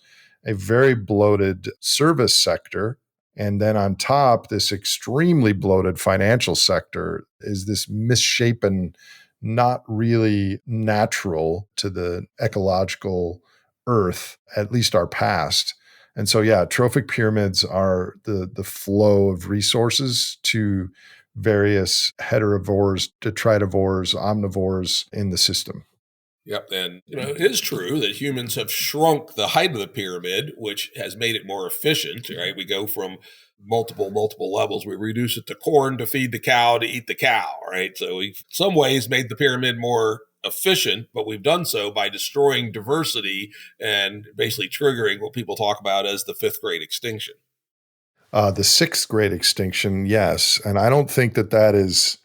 a very bloated service sector. And then on top, this extremely bloated financial sector is this misshapen, not really natural to the ecological earth, at least our past. And so, yeah, trophic pyramids are the flow of resources to various heterovores, detritivores, omnivores in the system. Yep. And, it is true that humans have shrunk the height of the pyramid, which has made it more efficient, right? We go from multiple levels. We reduce it to corn to feed the cow to eat the cow, right? So we've, in some ways, made the pyramid more efficient, but we've done so by destroying diversity and basically triggering what people talk about as the fifth great extinction. The sixth great extinction, yes. And I don't think that is,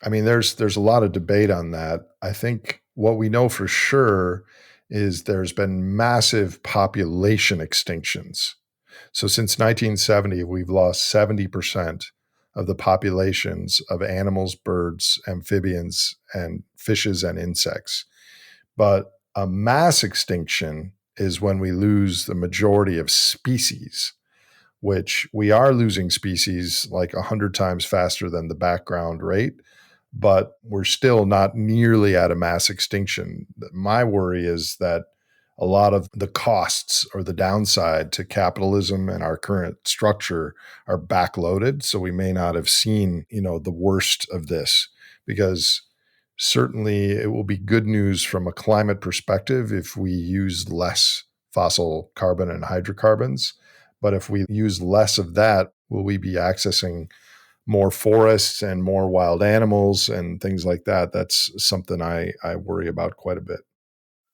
I mean, there's a lot of debate on that. I think what we know for sure is there's been massive population extinctions. So since 1970, we've lost 70% of the populations of animals, birds, amphibians, and fishes and insects. But a mass extinction is when we lose the majority of species, which we are losing species like 100 times faster than the background rate, but we're still not nearly at a mass extinction. My worry is that a lot of the costs or the downside to capitalism and our current structure are backloaded. So we may not have seen, the worst of this, because certainly it will be good news from a climate perspective if we use less fossil carbon and hydrocarbons. But if we use less of that, will we be accessing more forests and more wild animals and things like that? That's something I worry about quite a bit.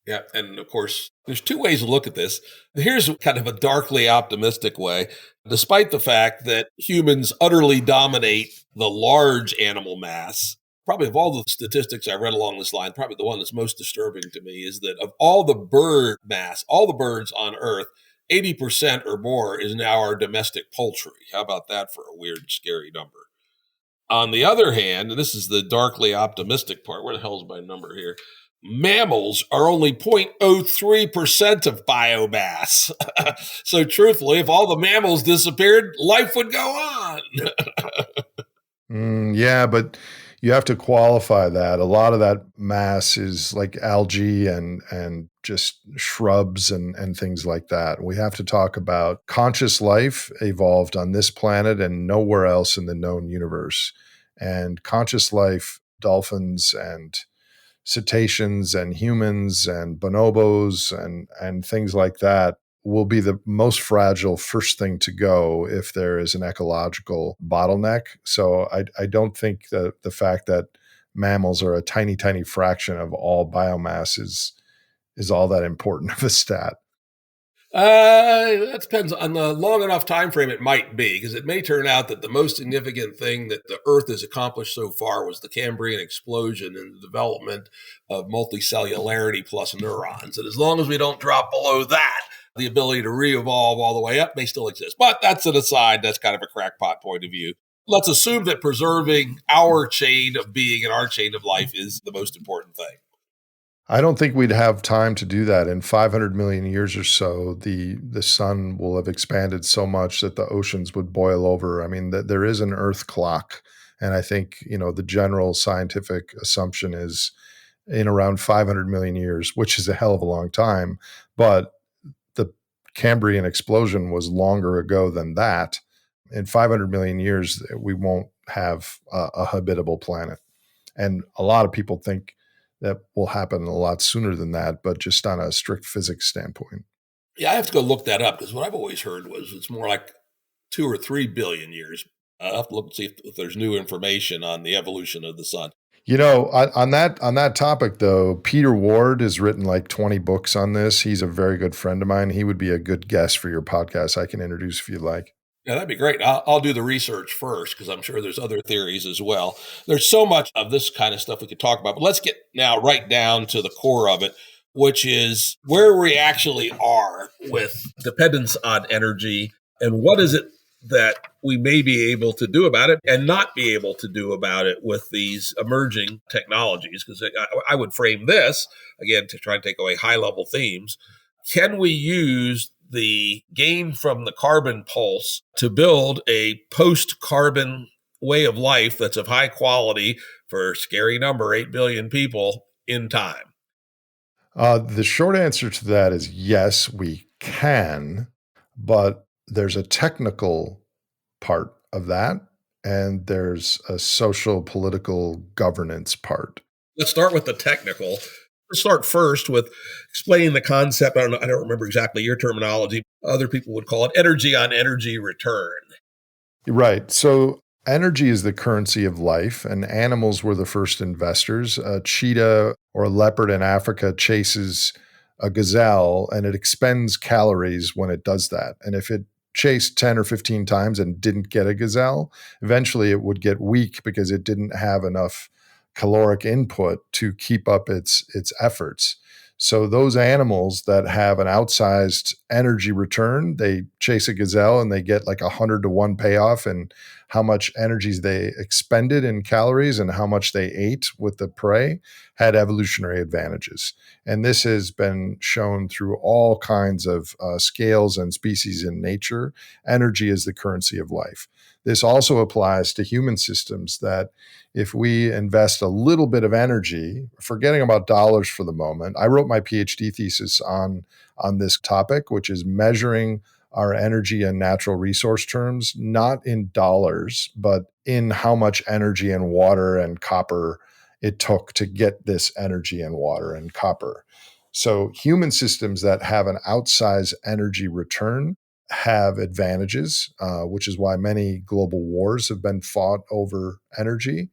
Yeah. And of course, there's two ways to look at this. Here's kind of a darkly optimistic way. Despite the fact that humans utterly dominate the large animal mass, probably of all the statistics I read along this line, probably the one that's most disturbing to me is that of all the bird mass, all the birds on Earth, 80% or more is now our domestic poultry. How about that for a weird, scary number? On the other hand, and this is the darkly optimistic part, where the hell is my number here? Mammals are only 0.03% of biomass. So truthfully, if all the mammals disappeared, life would go on. Yeah, but you have to qualify that. A lot of that mass is like algae and just shrubs and things like that. We have to talk about conscious life evolved on this planet and nowhere else in the known universe. And conscious life, dolphins and cetaceans and humans and bonobos and things like that will be the most fragile first thing to go if there is an ecological bottleneck. So I don't think that the fact that mammals are a tiny, tiny fraction of all biomass is all that important of a stat. That depends on the long enough time frame. It might be, because it may turn out that the most significant thing that the Earth has accomplished so far was the Cambrian explosion and the development of multicellularity plus neurons. And as long as we don't drop below that, the ability to re-evolve all the way up may still exist. But that's an aside. That's kind of a crackpot point of view. Let's assume that preserving our chain of being and our chain of life is the most important thing. I don't think we'd have time to do that. In 500 million years or so, the sun will have expanded so much that the oceans would boil over. I mean, there is an Earth clock. And I think, the general scientific assumption is in around 500 million years, which is a hell of a long time. But the Cambrian explosion was longer ago than that. In 500 million years, we won't have a habitable planet. And a lot of people think that will happen a lot sooner than that, but just on a strict physics standpoint. Yeah, I have to go look that up, because what I've always heard was it's more like 2 or 3 billion years. I'll have to look and see if there's new information on the evolution of the sun. On that topic, though, Peter Ward has written like 20 books on this. He's a very good friend of mine. He would be a good guest for your podcast. I can introduce if you'd like. Yeah, that'd be great. I'll do the research first, because I'm sure there's other theories as well. There's so much of this kind of stuff we could talk about, but let's get now right down to the core of it, which is where we actually are with dependence on energy, and what is it that we may be able to do about it and not be able to do about it with these emerging technologies. Because I would frame this, again, to try and take away high-level themes. Can we use the gain from the carbon pulse to build a post-carbon way of life that's of high quality for a scary number, 8 billion people in time? The short answer to that is yes, we can, but there's a technical part of that, and there's a social, political governance part. Let's start with the technical. Let's start first with explaining the concept. I don't remember exactly your terminology. Other people would call it energy on energy return. Right. So energy is the currency of life, and animals were the first investors. A cheetah or a leopard in Africa chases a gazelle, and it expends calories when it does that. And if it chased 10 or 15 times and didn't get a gazelle, eventually it would get weak because it didn't have enough caloric input to keep up its efforts. So those animals that have an outsized energy return, they chase a gazelle and they get like 100-to-1 payoff in how much energy they expended in calories and how much they ate with the prey, had evolutionary advantages. And this has been shown through all kinds of scales and species in nature. Energy is the currency of life. This also applies to human systems, that if we invest a little bit of energy, forgetting about dollars for the moment. I wrote my PhD thesis on this topic, which is measuring our energy and natural resource terms, not in dollars, but in how much energy and water and copper it took to get this energy and water and copper. So human systems that have an outsized energy return have advantages, which is why many global wars have been fought over energy.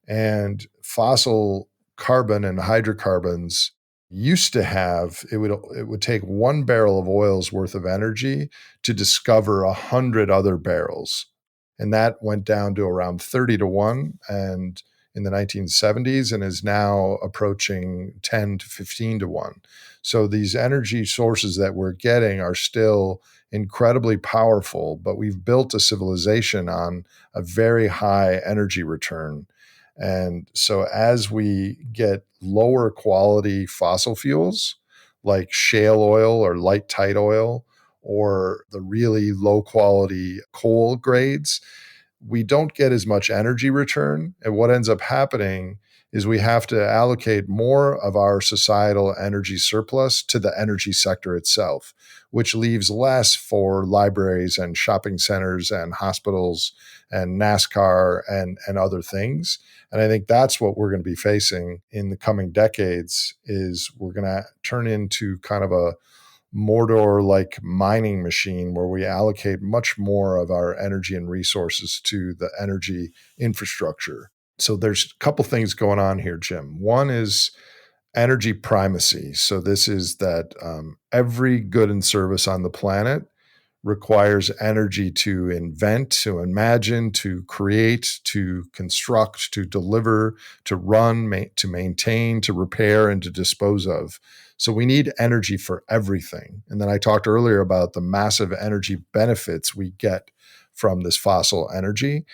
And fossil carbon and hydrocarbons used to have, it would take 1 barrel of oil's worth of energy to discover 100 other barrels. And that went down to around 30-to-1 and in the 1970s, and is now approaching 10 to 15-to-1. So these energy sources that we're getting are still incredibly powerful, but we've built a civilization on a very high energy return. And so as we get lower quality fossil fuels like shale oil or light tight oil, or the really low quality coal grades, we don't get as much energy return. And what ends up happening is we have to allocate more of our societal energy surplus to the energy sector itself, which leaves less for libraries and shopping centers and hospitals and NASCAR and other things. And I think that's what we're going to be facing in the coming decades, is we're going to turn into kind of a Mordor-like mining machine where we allocate much more of our energy and resources to the energy infrastructure. So there's a couple things going on here, Jim. One is energy primacy. So this is that every good and service on the planet requires energy to invent, to imagine, to create, to construct, to deliver, to run, to maintain, to repair, and to dispose of. So we need energy for everything. And then I talked earlier about the massive energy benefits we get from this fossil energy.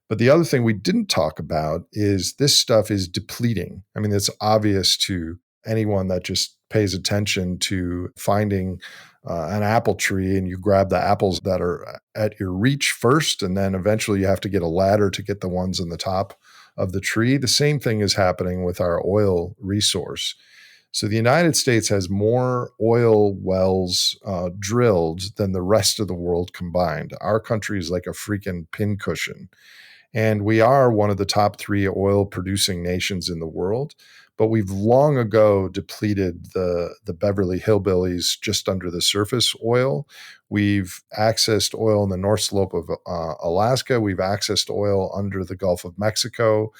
But the other thing we didn't talk about is this stuff is depleting. I mean, it's obvious to anyone that just pays attention to finding an apple tree, and you grab the apples that are at your reach first, and then eventually you have to get a ladder to get the ones on the top of the tree. The same thing is happening with our oil resource. So the United States has more oil wells drilled than the rest of the world combined. Our country is like a freaking pincushion. And we are one of the top 3 oil producing nations in the world. But we've long ago depleted the Beverly Hillbillies just under the surface oil. We've accessed oil in the North Slope of Alaska. We've accessed oil under the Gulf of Mexico.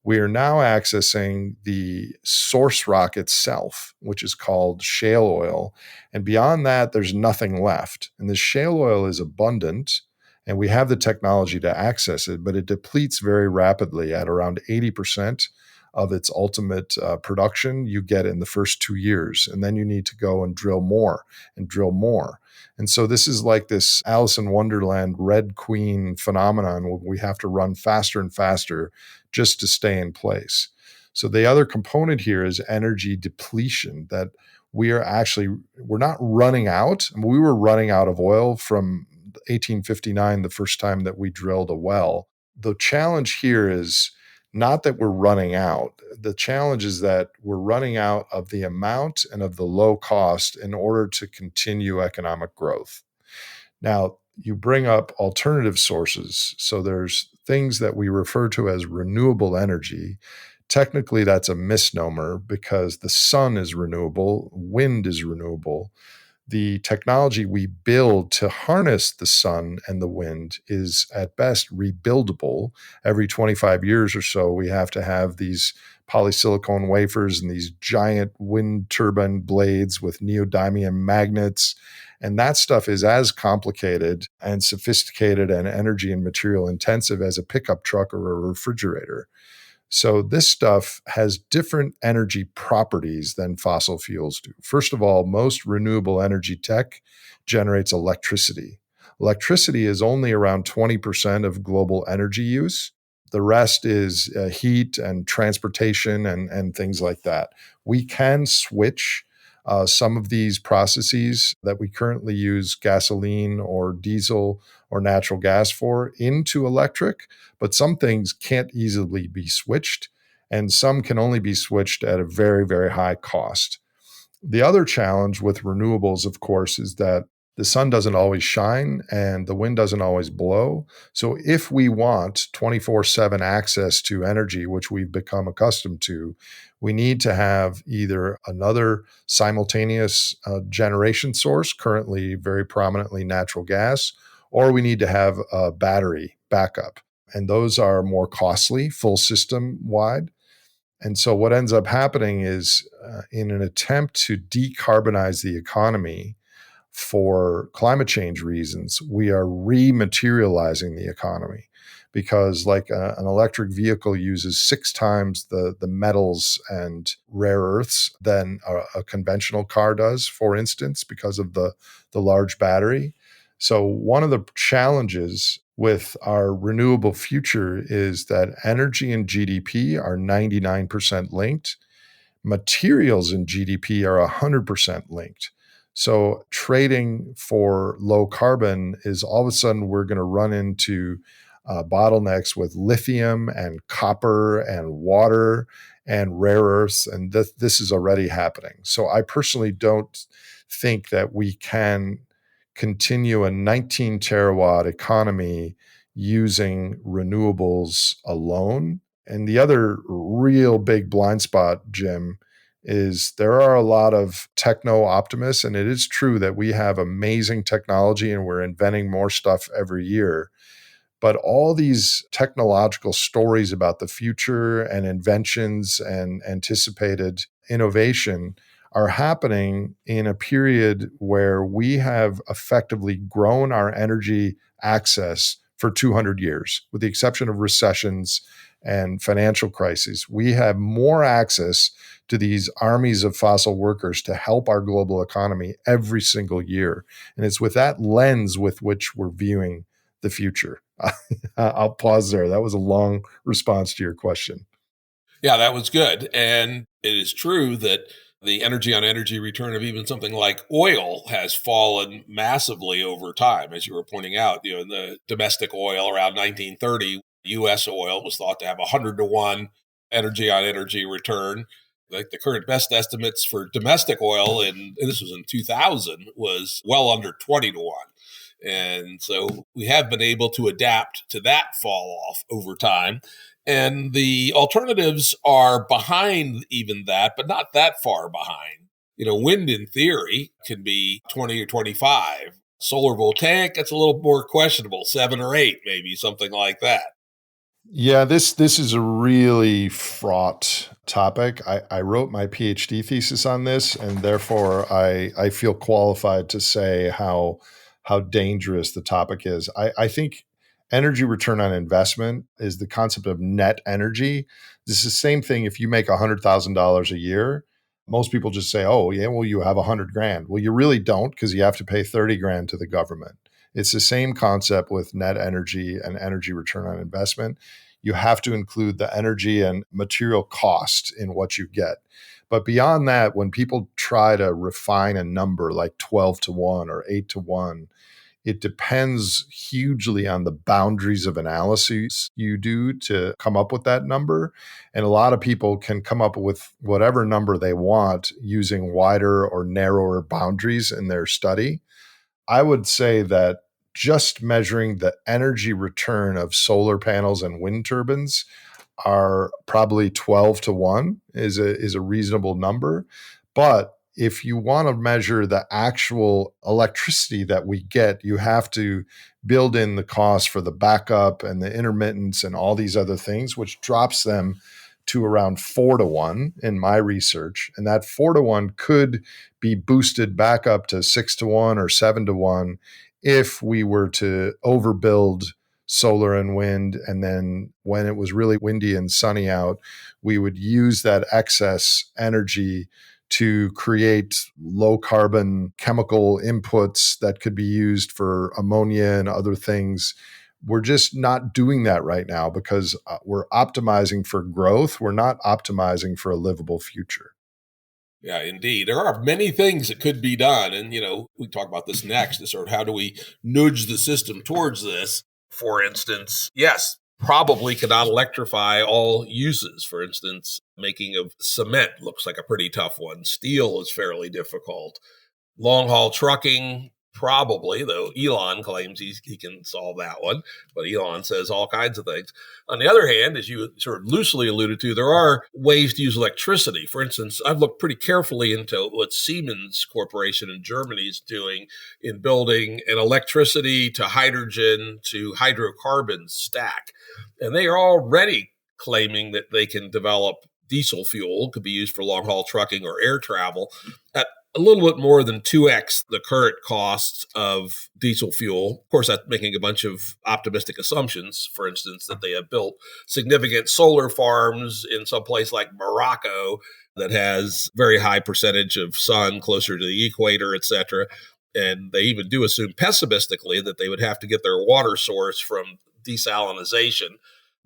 We are now accessing the source rock itself, which is called shale oil. And beyond that, there's nothing left. And the shale oil is abundant, and we have the technology to access it, but it depletes very rapidly at around 80% of its ultimate production you get in the first 2 years. And then you need to go and drill more and drill more. And so this is like this Alice in Wonderland Red Queen phenomenon where we have to run faster and faster just to stay in place. So the other component here is energy depletion, that we're not running out. I mean, we were running out of oil from 1859, the first time that we drilled a well. The challenge here is not that we're running out. The challenge is that we're running out of the amount and of the low cost in order to continue economic growth. Now, you bring up alternative sources. So there's things that we refer to as renewable energy. Technically, that's a misnomer because the sun is renewable, wind is renewable. The technology we build to harness the sun and the wind is at best rebuildable. Every 25 years or so, we have to have these polysilicon wafers and these giant wind turbine blades with neodymium magnets. And that stuff is as complicated and sophisticated and energy and material intensive as a pickup truck or a refrigerator. So this stuff has different energy properties than fossil fuels do. First of all, most renewable energy tech generates electricity. Electricity is only around 20% of global energy use. The rest is heat and transportation and things like that. We can switch some of these processes that we currently use gasoline or diesel or natural gas for into electric, but some things can't easily be switched, and some can only be switched at a very, very high cost. The other challenge with renewables, of course, is that the sun doesn't always shine and the wind doesn't always blow. So if we want 24/7 access to energy, which we've become accustomed to, we need to have either another simultaneous generation source, currently very prominently natural gas, or we need to have a battery backup. And those are more costly, full system wide. And so what ends up happening is in an attempt to decarbonize the economy for climate change reasons, we are rematerializing the economy because like an electric vehicle uses 6 times the metals and rare earths than a conventional car does, for instance, because of the large battery. So one of the challenges with our renewable future is that energy and GDP are 99% linked. Materials in GDP are 100% linked. So trading for low carbon is all of a sudden we're going to run into bottlenecks with lithium and copper and water and rare earths. And this is already happening. So I personally don't think that we can continue a 19 terawatt economy using renewables alone. And the other real big blind spot, Jim, is there are a lot of techno optimists, and it is true that we have amazing technology and we're inventing more stuff every year. But all these technological stories about the future and inventions and anticipated innovation are happening in a period where we have effectively grown our energy access for 200 years, with the exception of recessions and financial crises. We have more access to these armies of fossil workers to help our global economy every single year. And it's with that lens with which we're viewing the future. I'll pause there. That was a long response to your question. Yeah, that was good. And it is true that the energy on energy return of even something like oil has fallen massively over time, as you were pointing out. The domestic oil around 1930, U.S. oil was thought to have 100-to-1 energy on energy return. Like the current best estimates for domestic oil, and this was in 2000, was well under 20-to-1. And so we have been able to adapt to that fall off over time. And the alternatives are behind even that, but not that far behind. Wind in theory can be 20 or 25. Solar voltaic, it's a little more questionable, 7 or 8, maybe something like that. Yeah, this is a really fraught topic. I wrote my PhD thesis on this, and therefore I feel qualified to say how dangerous the topic is. I think energy return on investment is the concept of net energy. This is the same thing if you make $100,000 a year. Most people just say, oh, yeah, well, you have 100 grand. Well, you really don't, because you have to pay 30 grand to the government. It's the same concept with net energy and energy return on investment. You have to include the energy and material cost in what you get. But beyond that, when people try to refine a number like 12-to-1 or 8-to-1, it depends hugely on the boundaries of analysis you do to come up with that number. And a lot of people can come up with whatever number they want using wider or narrower boundaries in their study. I would say that just measuring the energy return of solar panels and wind turbines, are probably 12 to 1 is a reasonable number. But if you want to measure the actual electricity that we get, you have to build in the cost for the backup and the intermittence and all these other things, which drops them to around 4 to 1 in my research. And that 4 to 1 could be boosted back up to 6 to 1 or 7 to 1 if we were to overbuild solar and wind. And then when it was really windy and sunny out, we would use that excess energy to create low carbon chemical inputs that could be used for ammonia and other things. We're just not doing that right now because we're optimizing for growth. We're not optimizing for a livable future. Yeah, indeed. There are many things that could be done. And, we talk about this next, is sort of how do we nudge the system towards this? For instance, yes, probably cannot electrify all uses. For instance, making of cement looks like a pretty tough one. Steel is fairly difficult. Long haul trucking, probably, though Elon claims he can solve that one. But Elon says all kinds of things. On the other hand, as you sort of loosely alluded to, there are ways to use electricity. For instance, I've looked pretty carefully into what Siemens Corporation in Germany is doing in building an electricity to hydrogen to hydrocarbon stack. And they are already claiming that they can develop diesel fuel, could be used for long haul trucking or air travel, at a little bit more than 2x the current costs of diesel fuel. Of course, that's making a bunch of optimistic assumptions. For instance, that they have built significant solar farms in some place like Morocco that has very high percentage of sun closer to the equator, et cetera. And they even do assume pessimistically that they would have to get their water source from desalination.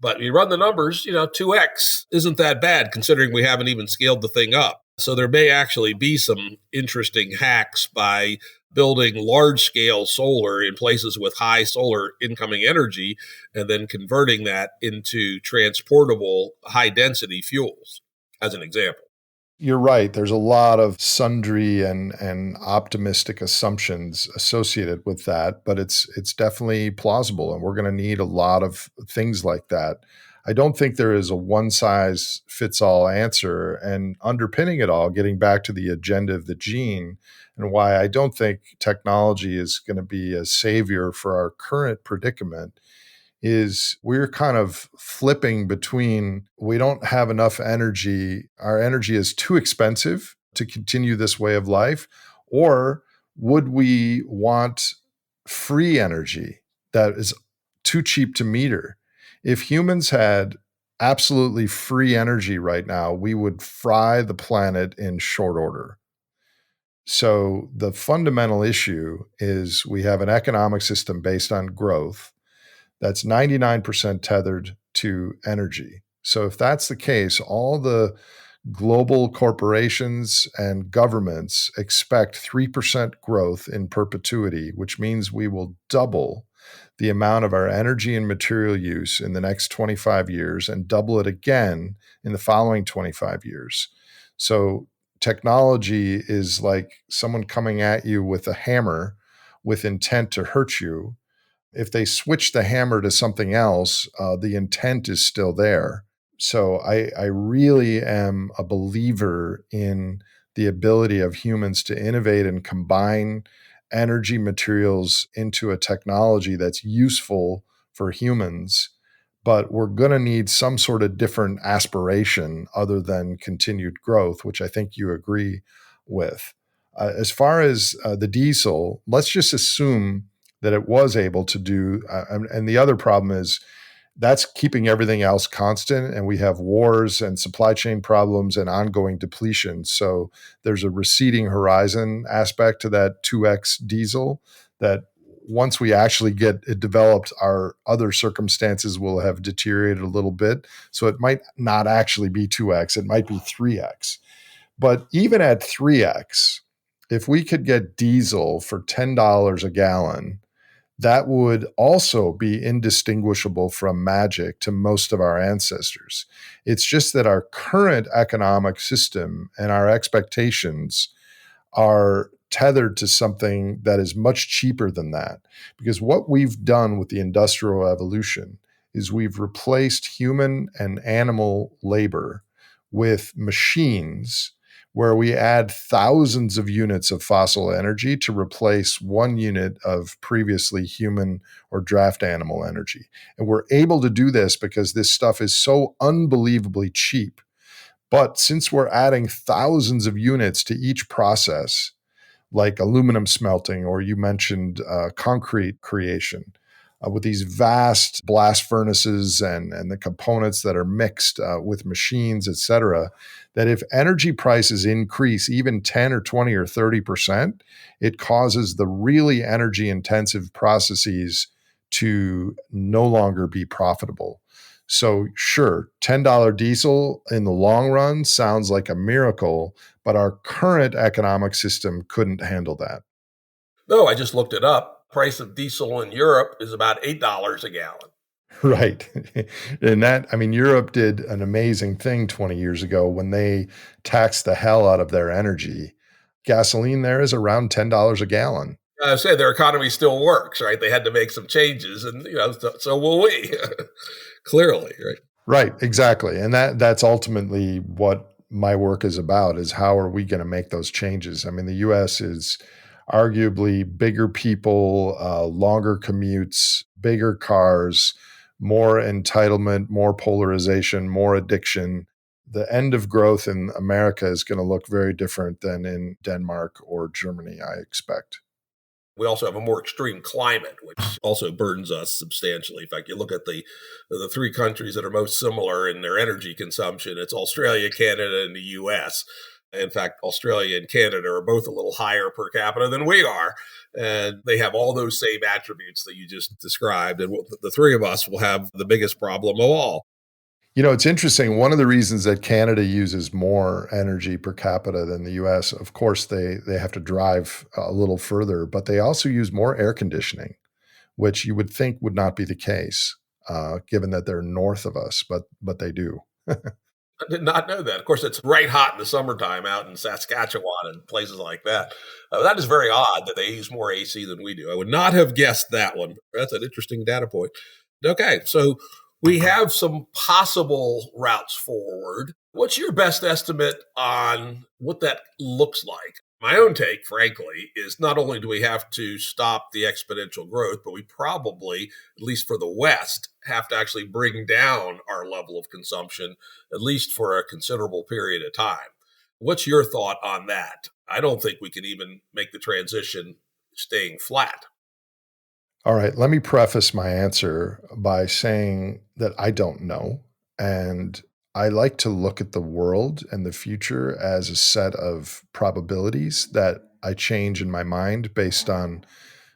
But you run the numbers, 2x isn't that bad considering we haven't even scaled the thing up. So there may actually be some interesting hacks by building large-scale solar in places with high solar incoming energy and then converting that into transportable high-density fuels, as an example. You're right. There's a lot of sundry and optimistic assumptions associated with that, but it's definitely plausible, and we're going to need a lot of things like that. I don't think there is a one-size-fits-all answer, and underpinning it all, getting back to the agenda of the gene and why I don't think technology is going to be a savior for our current predicament, is we're kind of flipping between we don't have enough energy, our energy is too expensive to continue this way of life, or would we want free energy that is too cheap to meter? If humans had absolutely free energy right now, we would fry the planet in short order. So the fundamental issue is we have an economic system based on growth that's 99% tethered to energy. So if that's the case, all the global corporations and governments expect 3% growth in perpetuity, which means we will double the amount of our energy and material use in the next 25 years and double it again in the following 25 years. So technology is like someone coming at you with a hammer with intent to hurt you. If they switch the hammer to something else, the intent is still there. So I really am a believer in the ability of humans to innovate and combine energy materials into a technology that's useful for humans. But we're going to need some sort of different aspiration other than continued growth, which I think you agree with. As far as the diesel, let's just assume that it was able to do. And the other problem is that's keeping everything else constant. And we have wars and supply chain problems and ongoing depletion. So there's a receding horizon aspect to that 2x diesel that once we actually get it developed, our other circumstances will have deteriorated a little bit. So it might not actually be 2x, it might be 3x. But even at 3x, if we could get diesel for $10 a gallon, that would also be indistinguishable from magic to most of our ancestors. It's just that our current economic system and our expectations are tethered to something that is much cheaper than that. Because what we've done with the Industrial Revolution is we've replaced human and animal labor with machines where we add thousands of units of fossil energy to replace 1 unit of previously human or draft animal energy. And we're able to do this because this stuff is so unbelievably cheap. But since we're adding thousands of units to each process, like aluminum smelting, or you mentioned concrete creation, with these vast blast furnaces and the components that are mixed with machines, et cetera, that if energy prices increase even 10 or 20 or 30%, it causes the really energy intensive processes to no longer be profitable. So sure, $10 diesel in the long run sounds like a miracle, but our current economic system couldn't handle that. No, I just looked it up. Price of diesel in Europe is about $8 a gallon. Right. And that, I mean, Europe did an amazing thing 20 years ago when they taxed the hell out of their energy. Gasoline there is around $10 a gallon. I say their economy still works, right? They had to make some changes, and so will we. Clearly, right? Right, exactly. And that's ultimately what my work is about, is how are we going to make those changes? I mean, the US is arguably bigger people, longer commutes, bigger cars, more entitlement, more polarization, more addiction. The end of growth in America is going to look very different than in Denmark or Germany, I expect. We also have a more extreme climate, which also burdens us substantially. In fact, you look at the three countries that are most similar in their energy consumption, it's Australia, Canada, and the US. In fact, Australia and Canada are both a little higher per capita than we are. And they have all those same attributes that you just described. And the three of us will have the biggest problem of all. You know, it's interesting. One of the reasons that Canada uses more energy per capita than the US, of course, they have to drive a little further, but they also use more air conditioning, which you would think would not be the case, given that they're north of us, but they do. I did not know that. Of course, it's right hot in the summertime out in Saskatchewan and places like that. That is very odd that they use more AC than we do. I would not have guessed that one. That's an interesting data point. Okay, so we have some possible routes forward. What's your best estimate on what that looks like? My own take, frankly, is not only do we have to stop the exponential growth, but we probably, at least for the West, have to actually bring down our level of consumption, at least for a considerable period of time. What's your thought on that? I don't think we can even make the transition staying flat. All right, let me preface my answer by saying that I don't know. And I like to look at the world and the future as a set of probabilities that I change in my mind based on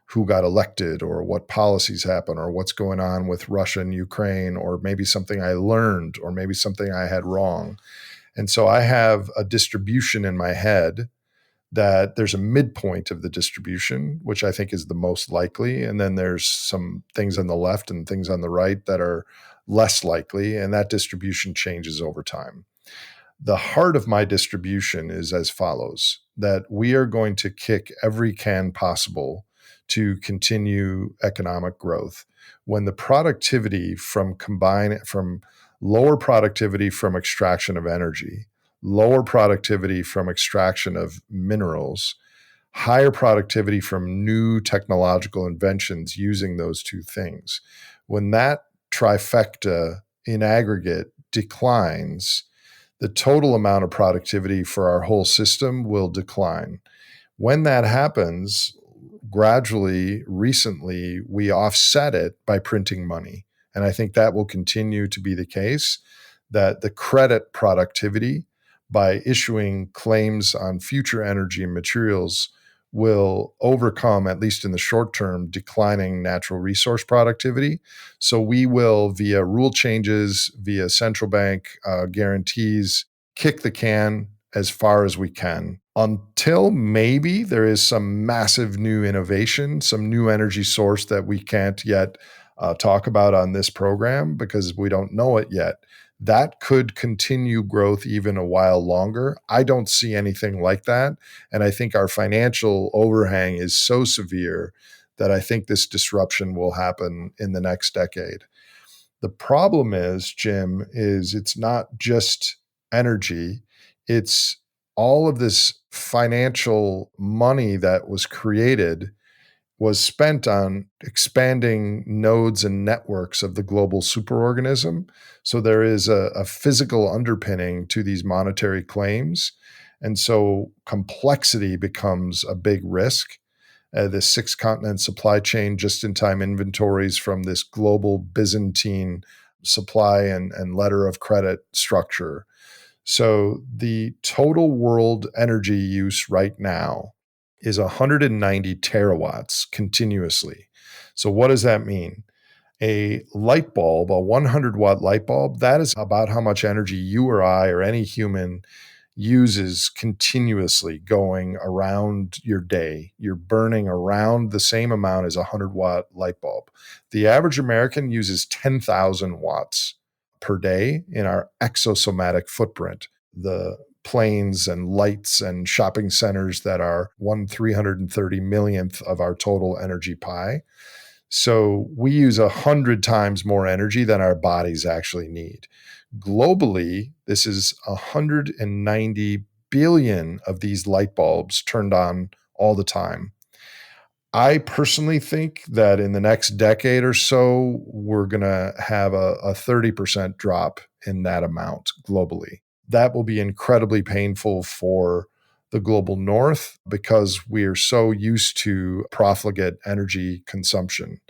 who got elected or what policies happen or what's going on with Russia and Ukraine, or maybe something I learned or maybe something I had wrong. And so I have a distribution in my head that there's a midpoint of the distribution, which I think is the most likely. And then there's some things on the left and things on the right that are less likely. And that distribution changes over time. The heart of my distribution is as follows, that we are going to kick every can possible to continue economic growth. When the productivity from lower productivity from extraction of energy, lower productivity from extraction of minerals, higher productivity from new technological inventions using those two things. When that trifecta in aggregate declines, the total amount of productivity for our whole system will decline. When that happens, gradually, recently, we offset it by printing money. And I think that will continue to be the case, that the credit productivity by issuing claims on future energy and materials will overcome, at least in the short term, declining natural resource productivity. So we will, via rule changes, via central bank guarantees, kick the can as far as we can until maybe there is some massive new innovation, some new energy source that we can't yet talk about on this program because we don't know it yet. That could continue growth even a while longer. I don't see anything like that. And I think our financial overhang is so severe that I think this disruption will happen in the next decade. The problem is, Jim, is it's not just energy, it's all of this financial money that was created was spent on expanding nodes and networks of the global superorganism. So there is a physical underpinning to these monetary claims. And so complexity becomes a big risk. The 6-continent supply chain, just in time inventories from this global Byzantine supply and letter of credit structure. So the total world energy use right now is 190 terawatts continuously. So what does that mean? A light bulb, a 100-watt light bulb, that is about how much energy you or I or any human uses continuously going around your day. You're burning around the same amount as a 100-watt light bulb. The average American uses 10,000 watts per day in our exosomatic footprint. The planes and lights and shopping centers that are 1/330 millionth of our total energy pie. So we use 100 times more energy than our bodies actually need. Globally, this is 190 billion of these light bulbs turned on all the time. I personally think that in the next decade or so, we're going to have a 30% drop in that amount globally. That will be incredibly painful for the global north because we are so used to profligate energy consumption.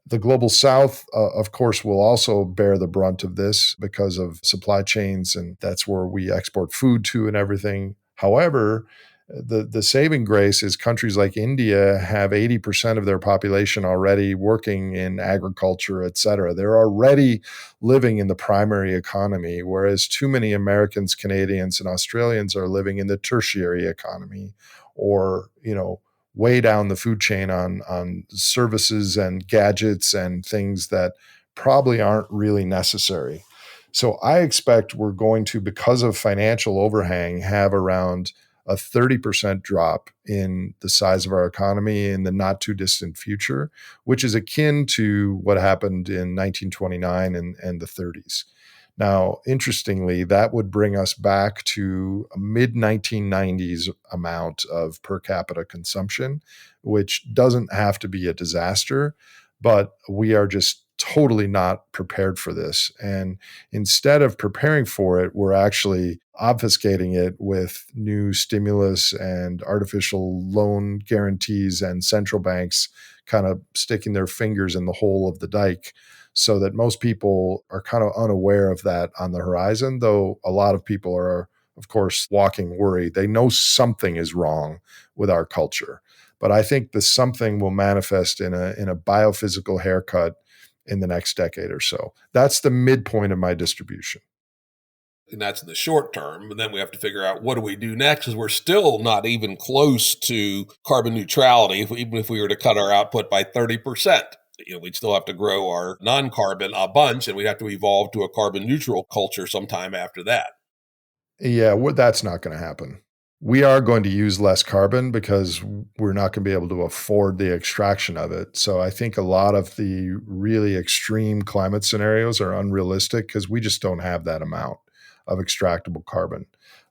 The global south, of course, will also bear the brunt of this because of supply chains, and that's where we export food to and everything. However, the saving grace is countries like India have 80% of their population already working in agriculture, et cetera. They're already living in the primary economy, whereas too many Americans, Canadians, and Australians are living in the tertiary economy or, way down the food chain on services and gadgets and things that probably aren't really necessary. So I expect we're going to, because of financial overhang, have around a 30% drop in the size of our economy in the not too distant future, which is akin to what happened in 1929 and the 30s. Now, interestingly, that would bring us back to a mid-1990s amount of per capita consumption, which doesn't have to be a disaster, but we are just totally not prepared for this. And instead of preparing for it, we're actually obfuscating it with new stimulus and artificial loan guarantees and central banks kind of sticking their fingers in the hole of the dike, so that most people are kind of unaware of that on the horizon, though a lot of people are, of course, walking worried. They know something is wrong with our culture. But I think the something will manifest in a biophysical haircut in the next decade or so. That's the midpoint of my distribution. And that's in the short term. And then we have to figure out what do we do next, because we're still not even close to carbon neutrality, even if we were to cut our output by 30%. We'd still have to grow our non-carbon a bunch, and we'd have to evolve to a carbon neutral culture sometime after that. Yeah, that's not going to happen. We are going to use less carbon because we're not going to be able to afford the extraction of it. So I think a lot of the really extreme climate scenarios are unrealistic because we just don't have that amount of extractable carbon.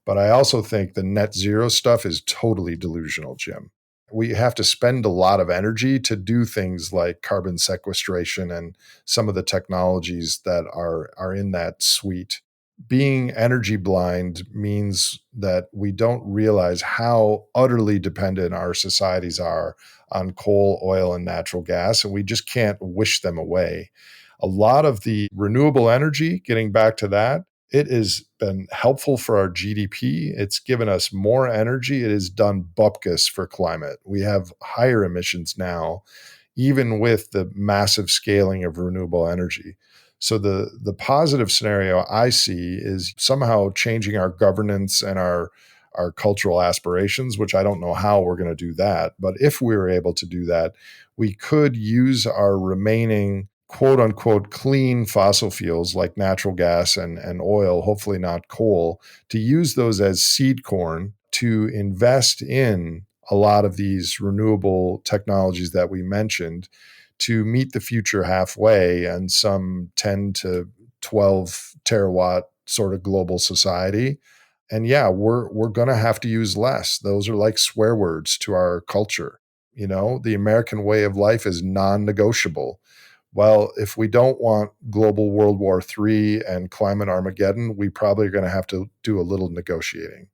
But I also think the net zero stuff is totally delusional, Jim. We have to spend a lot of energy to do things like carbon sequestration and some of the technologies that are in that suite. Being energy blind means that we don't realize how utterly dependent our societies are on coal, oil, and natural gas, and we just can't wish them away. A lot of the renewable energy, getting back to that, it has been helpful for our GDP. It's given us more energy. It has done bupkis for climate. We have higher emissions now, even with the massive scaling of renewable energy. So the positive scenario I see is somehow changing our governance and our cultural aspirations, which I don't know how we're going to do that. But if we were able to do that, we could use our remaining quote unquote clean fossil fuels like natural gas and oil, hopefully not coal, to use those as seed corn to invest in a lot of these renewable technologies that we mentioned, to meet the future halfway and some 10 to 12 terawatt sort of global society. And yeah, we're going to have to use less. Those are like swear words to our culture. The American way of life is non-negotiable. Well, if we don't want global World War III and climate Armageddon, we probably are going to have to do a little negotiating.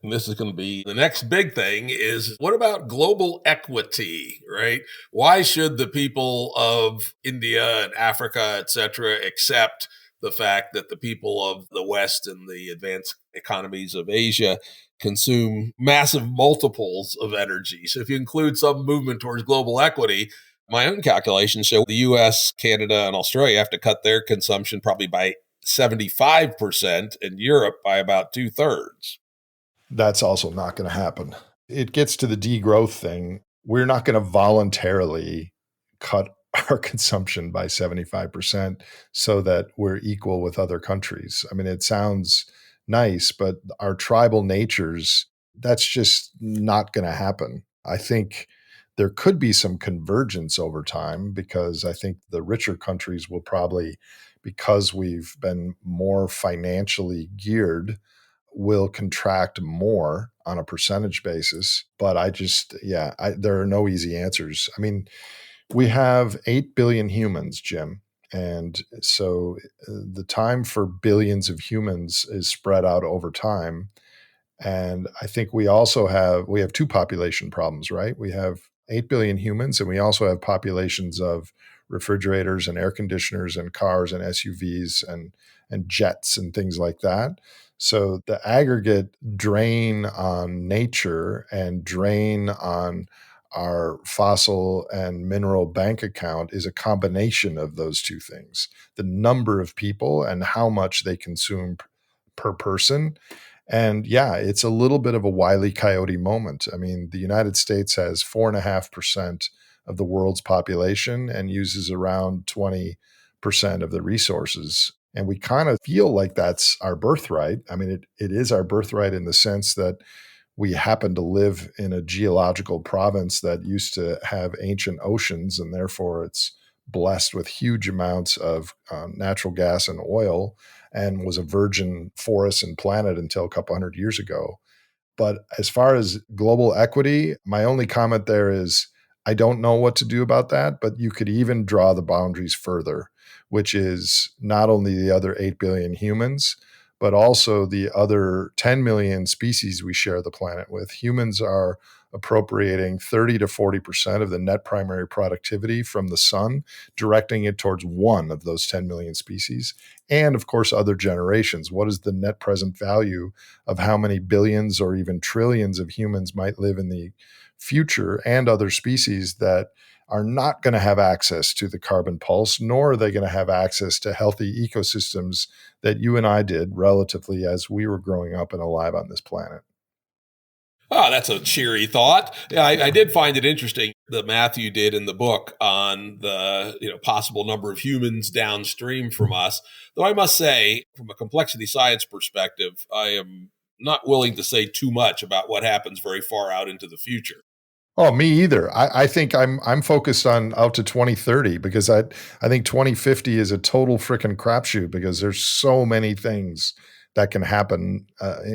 And this is going to be the next big thing is, what about global equity, right? Why should the people of India and Africa, et cetera, accept the fact that the people of the West and the advanced economies of Asia consume massive multiples of energy? So if you include some movement towards global equity, my own calculations show the US, Canada, and Australia have to cut their consumption probably by 75% and Europe by about 2/3. That's also not going to happen. It gets to the degrowth thing. We're not going to voluntarily cut our consumption by 75% so that we're equal with other countries. I mean, it sounds nice, but our tribal natures, that's just not going to happen. I think there could be some convergence over time because I think the richer countries will probably, because we've been more financially geared, will contract more on a percentage basis. But there are no easy answers. I mean, we have 8 billion humans, Jim. And so the time for billions of humans is spread out over time. And I think we have two population problems, right? We have 8 billion humans, and we also have populations of refrigerators and air conditioners and cars and SUVs and jets and things like that. So the aggregate drain on nature and drain on our fossil and mineral bank account is a combination of those two things: the number of people and how much they consume per person. And yeah, it's a little bit of a Wile E. Coyote moment. I mean, the United States has 4.5% of the world's population and uses around 20% of the resources. And we kind of feel like that's our birthright. I mean, it is our birthright in the sense that we happen to live in a geological province that used to have ancient oceans, and therefore it's blessed with huge amounts of natural gas and oil, and was a virgin forest and planet until a couple hundred years ago. But as far as global equity, my only comment there is I don't know what to do about that, but you could even draw the boundaries further, which is not only the other 8 billion humans, but also the other 10 million species we share the planet with. Humans are appropriating 30 to 40% of the net primary productivity from the sun, directing it towards one of those 10 million species. And of course, other generations. What is the net present value of how many billions or even trillions of humans might live in the future, and other species that are not going to have access to the carbon pulse, nor are they going to have access to healthy ecosystems that you and I did relatively as we were growing up and alive on this planet. Oh, that's a cheery thought. Yeah, I did find it interesting, the math you did in the book on the possible number of humans downstream from us. Though I must say, from a complexity science perspective, I am not willing to say too much about what happens very far out into the future. Oh, me either. I think I'm focused on out to 2030 because I think 2050 is a total freaking crapshoot because there's so many things that can happen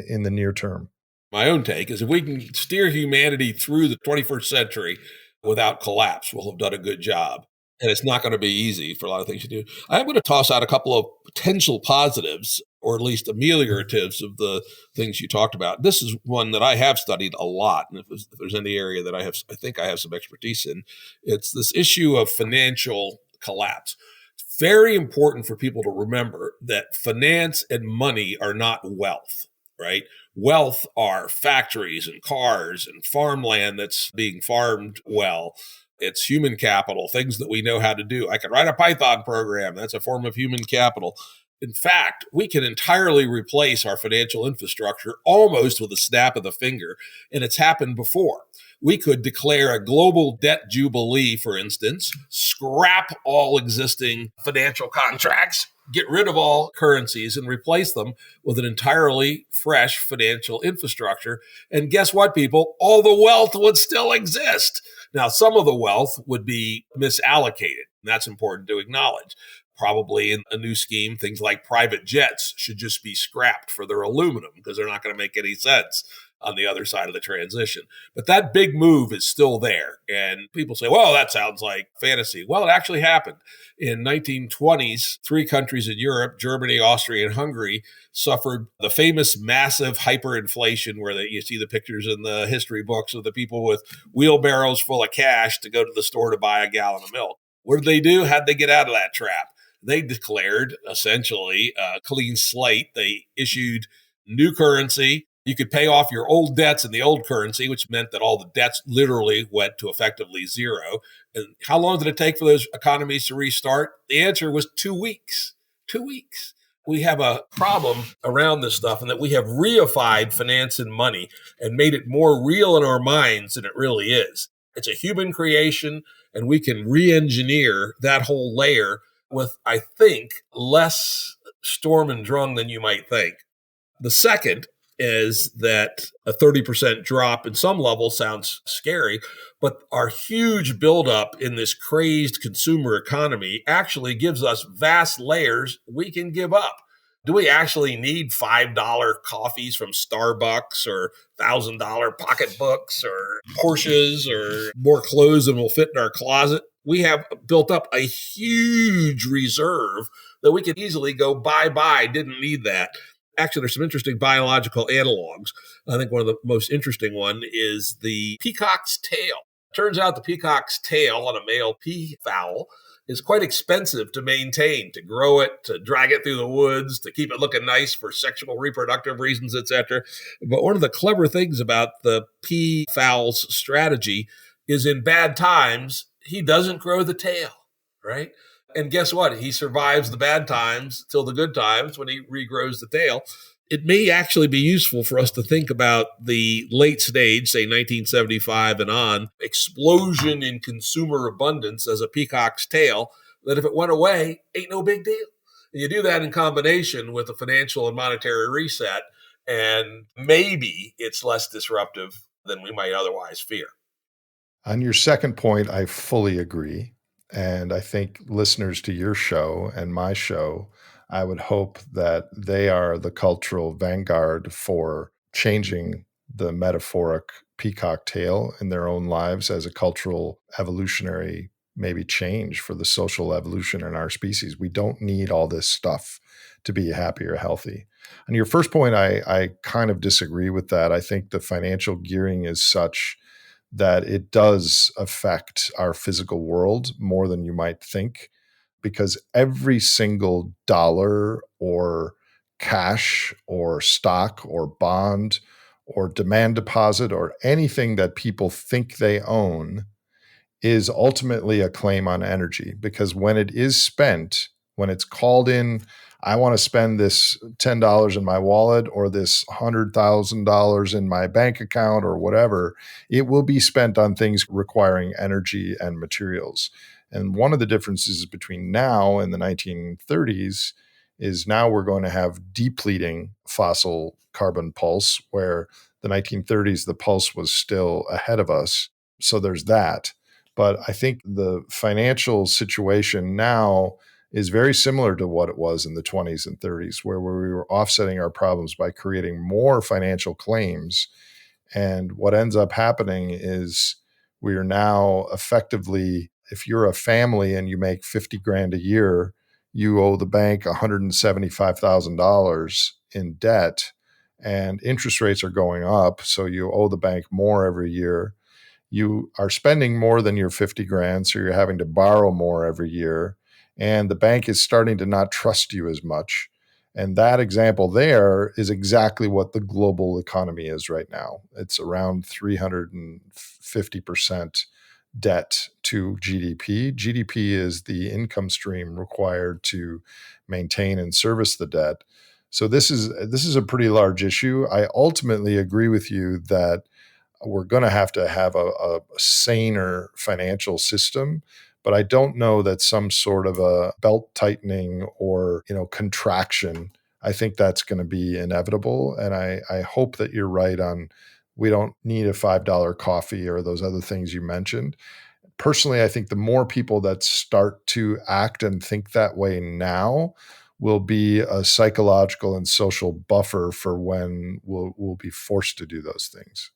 in the near term. My own take is if we can steer humanity through the 21st century without collapse, we'll have done a good job. And it's not going to be easy for a lot of things to do. I'm going to toss out a couple of potential positives, or at least amelioratives of the things you talked about. This is one that I have studied a lot. And if there's any area that I think I have some expertise in, it's this issue of financial collapse. It's very important for people to remember that finance and money are not wealth, right? Wealth are factories and cars and farmland that's being farmed well. It's human capital, things that we know how to do. I can write a Python program. That's a form of human capital. In fact, we can entirely replace our financial infrastructure almost with a snap of the finger, and it's happened before. We could declare a global debt jubilee, for instance, scrap all existing financial contracts, get rid of all currencies and replace them with an entirely fresh financial infrastructure. And guess what, people? All the wealth would still exist. Now, some of the wealth would be misallocated. And that's important to acknowledge. Probably in a new scheme, things like private jets should just be scrapped for their aluminum because they're not going to make any sense on the other side of the transition. But that big move is still there. And people say, well, that sounds like fantasy. Well, it actually happened. In 1920s, 3 countries in Europe, Germany, Austria, and Hungary, suffered the famous massive hyperinflation where you see the pictures in the history books of the people with wheelbarrows full of cash to go to the store to buy a gallon of milk. What did they do? How'd they get out of that trap? They declared essentially a clean slate. They issued new currency. You could pay off your old debts in the old currency, which meant that all the debts literally went to effectively zero. And how long did it take for those economies to restart? The answer was 2 weeks. 2 weeks. We have a problem around this stuff in that we have reified finance and money and made it more real in our minds than it really is. It's a human creation, and we can re-engineer that whole layer with, I think, less storm and drang than you might think. The second is that a 30% drop in some level sounds scary, but our huge buildup in this crazed consumer economy actually gives us vast layers we can give up. Do we actually need $5 coffees from Starbucks or $1,000 pocketbooks or Porsches or more clothes than will fit in our closet? We have built up a huge reserve that we could easily go bye-bye, didn't need that. Actually, there's some interesting biological analogs. I think one of the most interesting one is the peacock's tail. Turns out the peacock's tail on a male peafowl is quite expensive to maintain, to grow it, to drag it through the woods, to keep it looking nice for sexual reproductive reasons, etc. But one of the clever things about the peafowl's strategy is in bad times, he doesn't grow the tail, right? And guess what? He survives the bad times till the good times when he regrows the tail. It may actually be useful for us to think about the late stage, say 1975 and on, explosion in consumer abundance as a peacock's tail, that if it went away, ain't no big deal. And you do that in combination with a financial and monetary reset, and maybe it's less disruptive than we might otherwise fear. On your second point, I fully agree. And I think listeners to your show and my show, I would hope that they are the cultural vanguard for changing the metaphoric peacock tail in their own lives as a cultural evolutionary maybe change for the social evolution in our species. We don't need all this stuff to be happy or healthy. On your first point, I kind of disagree with that. I think the financial gearing is such that it does affect our physical world more than you might think, because every single dollar or cash or stock or bond or demand deposit or anything that people think they own is ultimately a claim on energy. Because when it is spent, when it's called in, I want to spend this $10 in my wallet or this $100,000 in my bank account or whatever, it will be spent on things requiring energy and materials. And one of the differences between now and the 1930s is now we're going to have depleting fossil carbon pulse, where the 1930s, the pulse was still ahead of us. So there's that. But I think the financial situation now is very similar to what it was in the 20s and 30s, where we were offsetting our problems by creating more financial claims. And what ends up happening is we are now effectively, if you're a family and you make 50 grand a year, you owe the bank $175,000 in debt, and interest rates are going up. So you owe the bank more every year. You are spending more than your 50 grand, so you're having to borrow more every year. And the bank is starting to not trust you as much. And that example there is exactly what the global economy is right now. It's around 350% debt to GDP. GDP is the income stream required to maintain and service the debt. So this is a pretty large issue. I ultimately agree with you that we're going to have a saner financial system. But I don't know that some sort of a belt tightening or, contraction, I think that's going to be inevitable. And I hope that you're right on We don't need a $5 coffee or those other things you mentioned. Personally, I think the more people that start to act and think that way now will be a psychological and social buffer for when we'll be forced to do those things.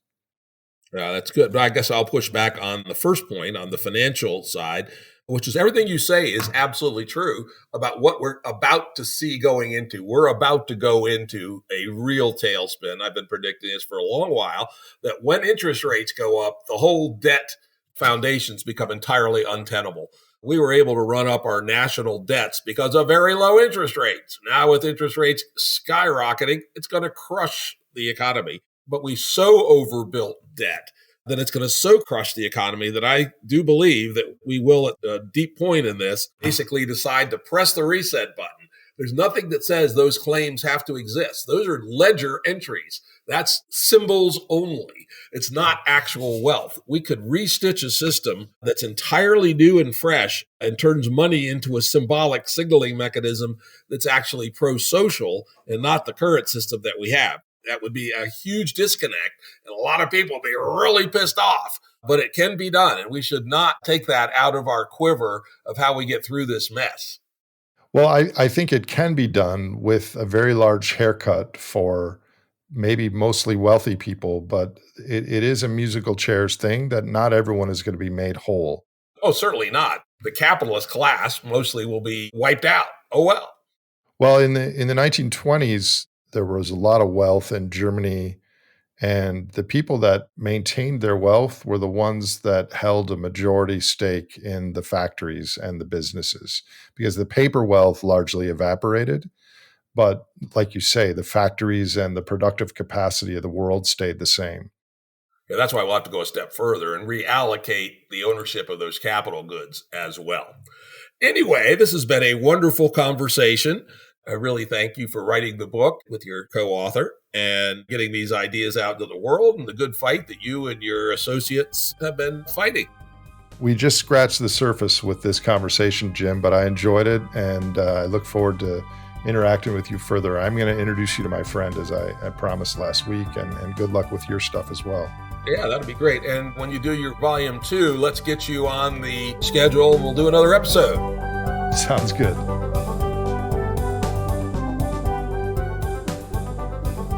That's good. But I guess I'll push back on the first point on the financial side, which is everything you say is absolutely true about what we're about to see going into. We're about to go into a real tailspin. I've been predicting this for a long while, that when interest rates go up, the whole debt foundations become entirely untenable. We were able to run up our national debts because of very low interest rates. Now with interest rates skyrocketing, it's going to crush the economy. But we so overbuilt debt that it's going to so crush the economy that I do believe that we will, at a deep point in this, basically decide to press the reset button. There's nothing that says those claims have to exist. Those are ledger entries. That's symbols only. It's not actual wealth. We could restitch a system that's entirely new and fresh and turns money into a symbolic signaling mechanism that's actually pro-social and not the current system that we have. That would be a huge disconnect, and a lot of people would be really pissed off. But it can be done, and we should not take that out of our quiver of how we get through this mess. Well, I think it can be done with a very large haircut for maybe mostly wealthy people, but it is a musical chairs thing that not everyone is going to be made whole. Oh, certainly not. The capitalist class mostly will be wiped out. Oh, well. Well, in the 1920s, there was a lot of wealth in Germany, and the people that maintained their wealth were the ones that held a majority stake in the factories and the businesses, because the paper wealth largely evaporated. But like you say, the factories and the productive capacity of the world stayed the same. Yeah, that's why we'll have to go a step further and reallocate the ownership of those capital goods as well. Anyway, this has been a wonderful conversation. I really thank you for writing the book with your co-author and getting these ideas out into the world, and the good fight that you and your associates have been fighting. We just scratched the surface with this conversation, Jim, but I enjoyed it, and I look forward to interacting with you further. I'm going to introduce you to my friend, as I promised last week, and good luck with your stuff as well. Yeah, that'd be great. And when you do your volume 2, let's get you on the schedule, and we'll do another episode. Sounds good.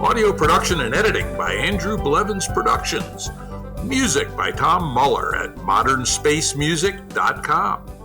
Audio production and editing by Andrew Blevins Productions. Music by Tom Muller at modernspacemusic.com.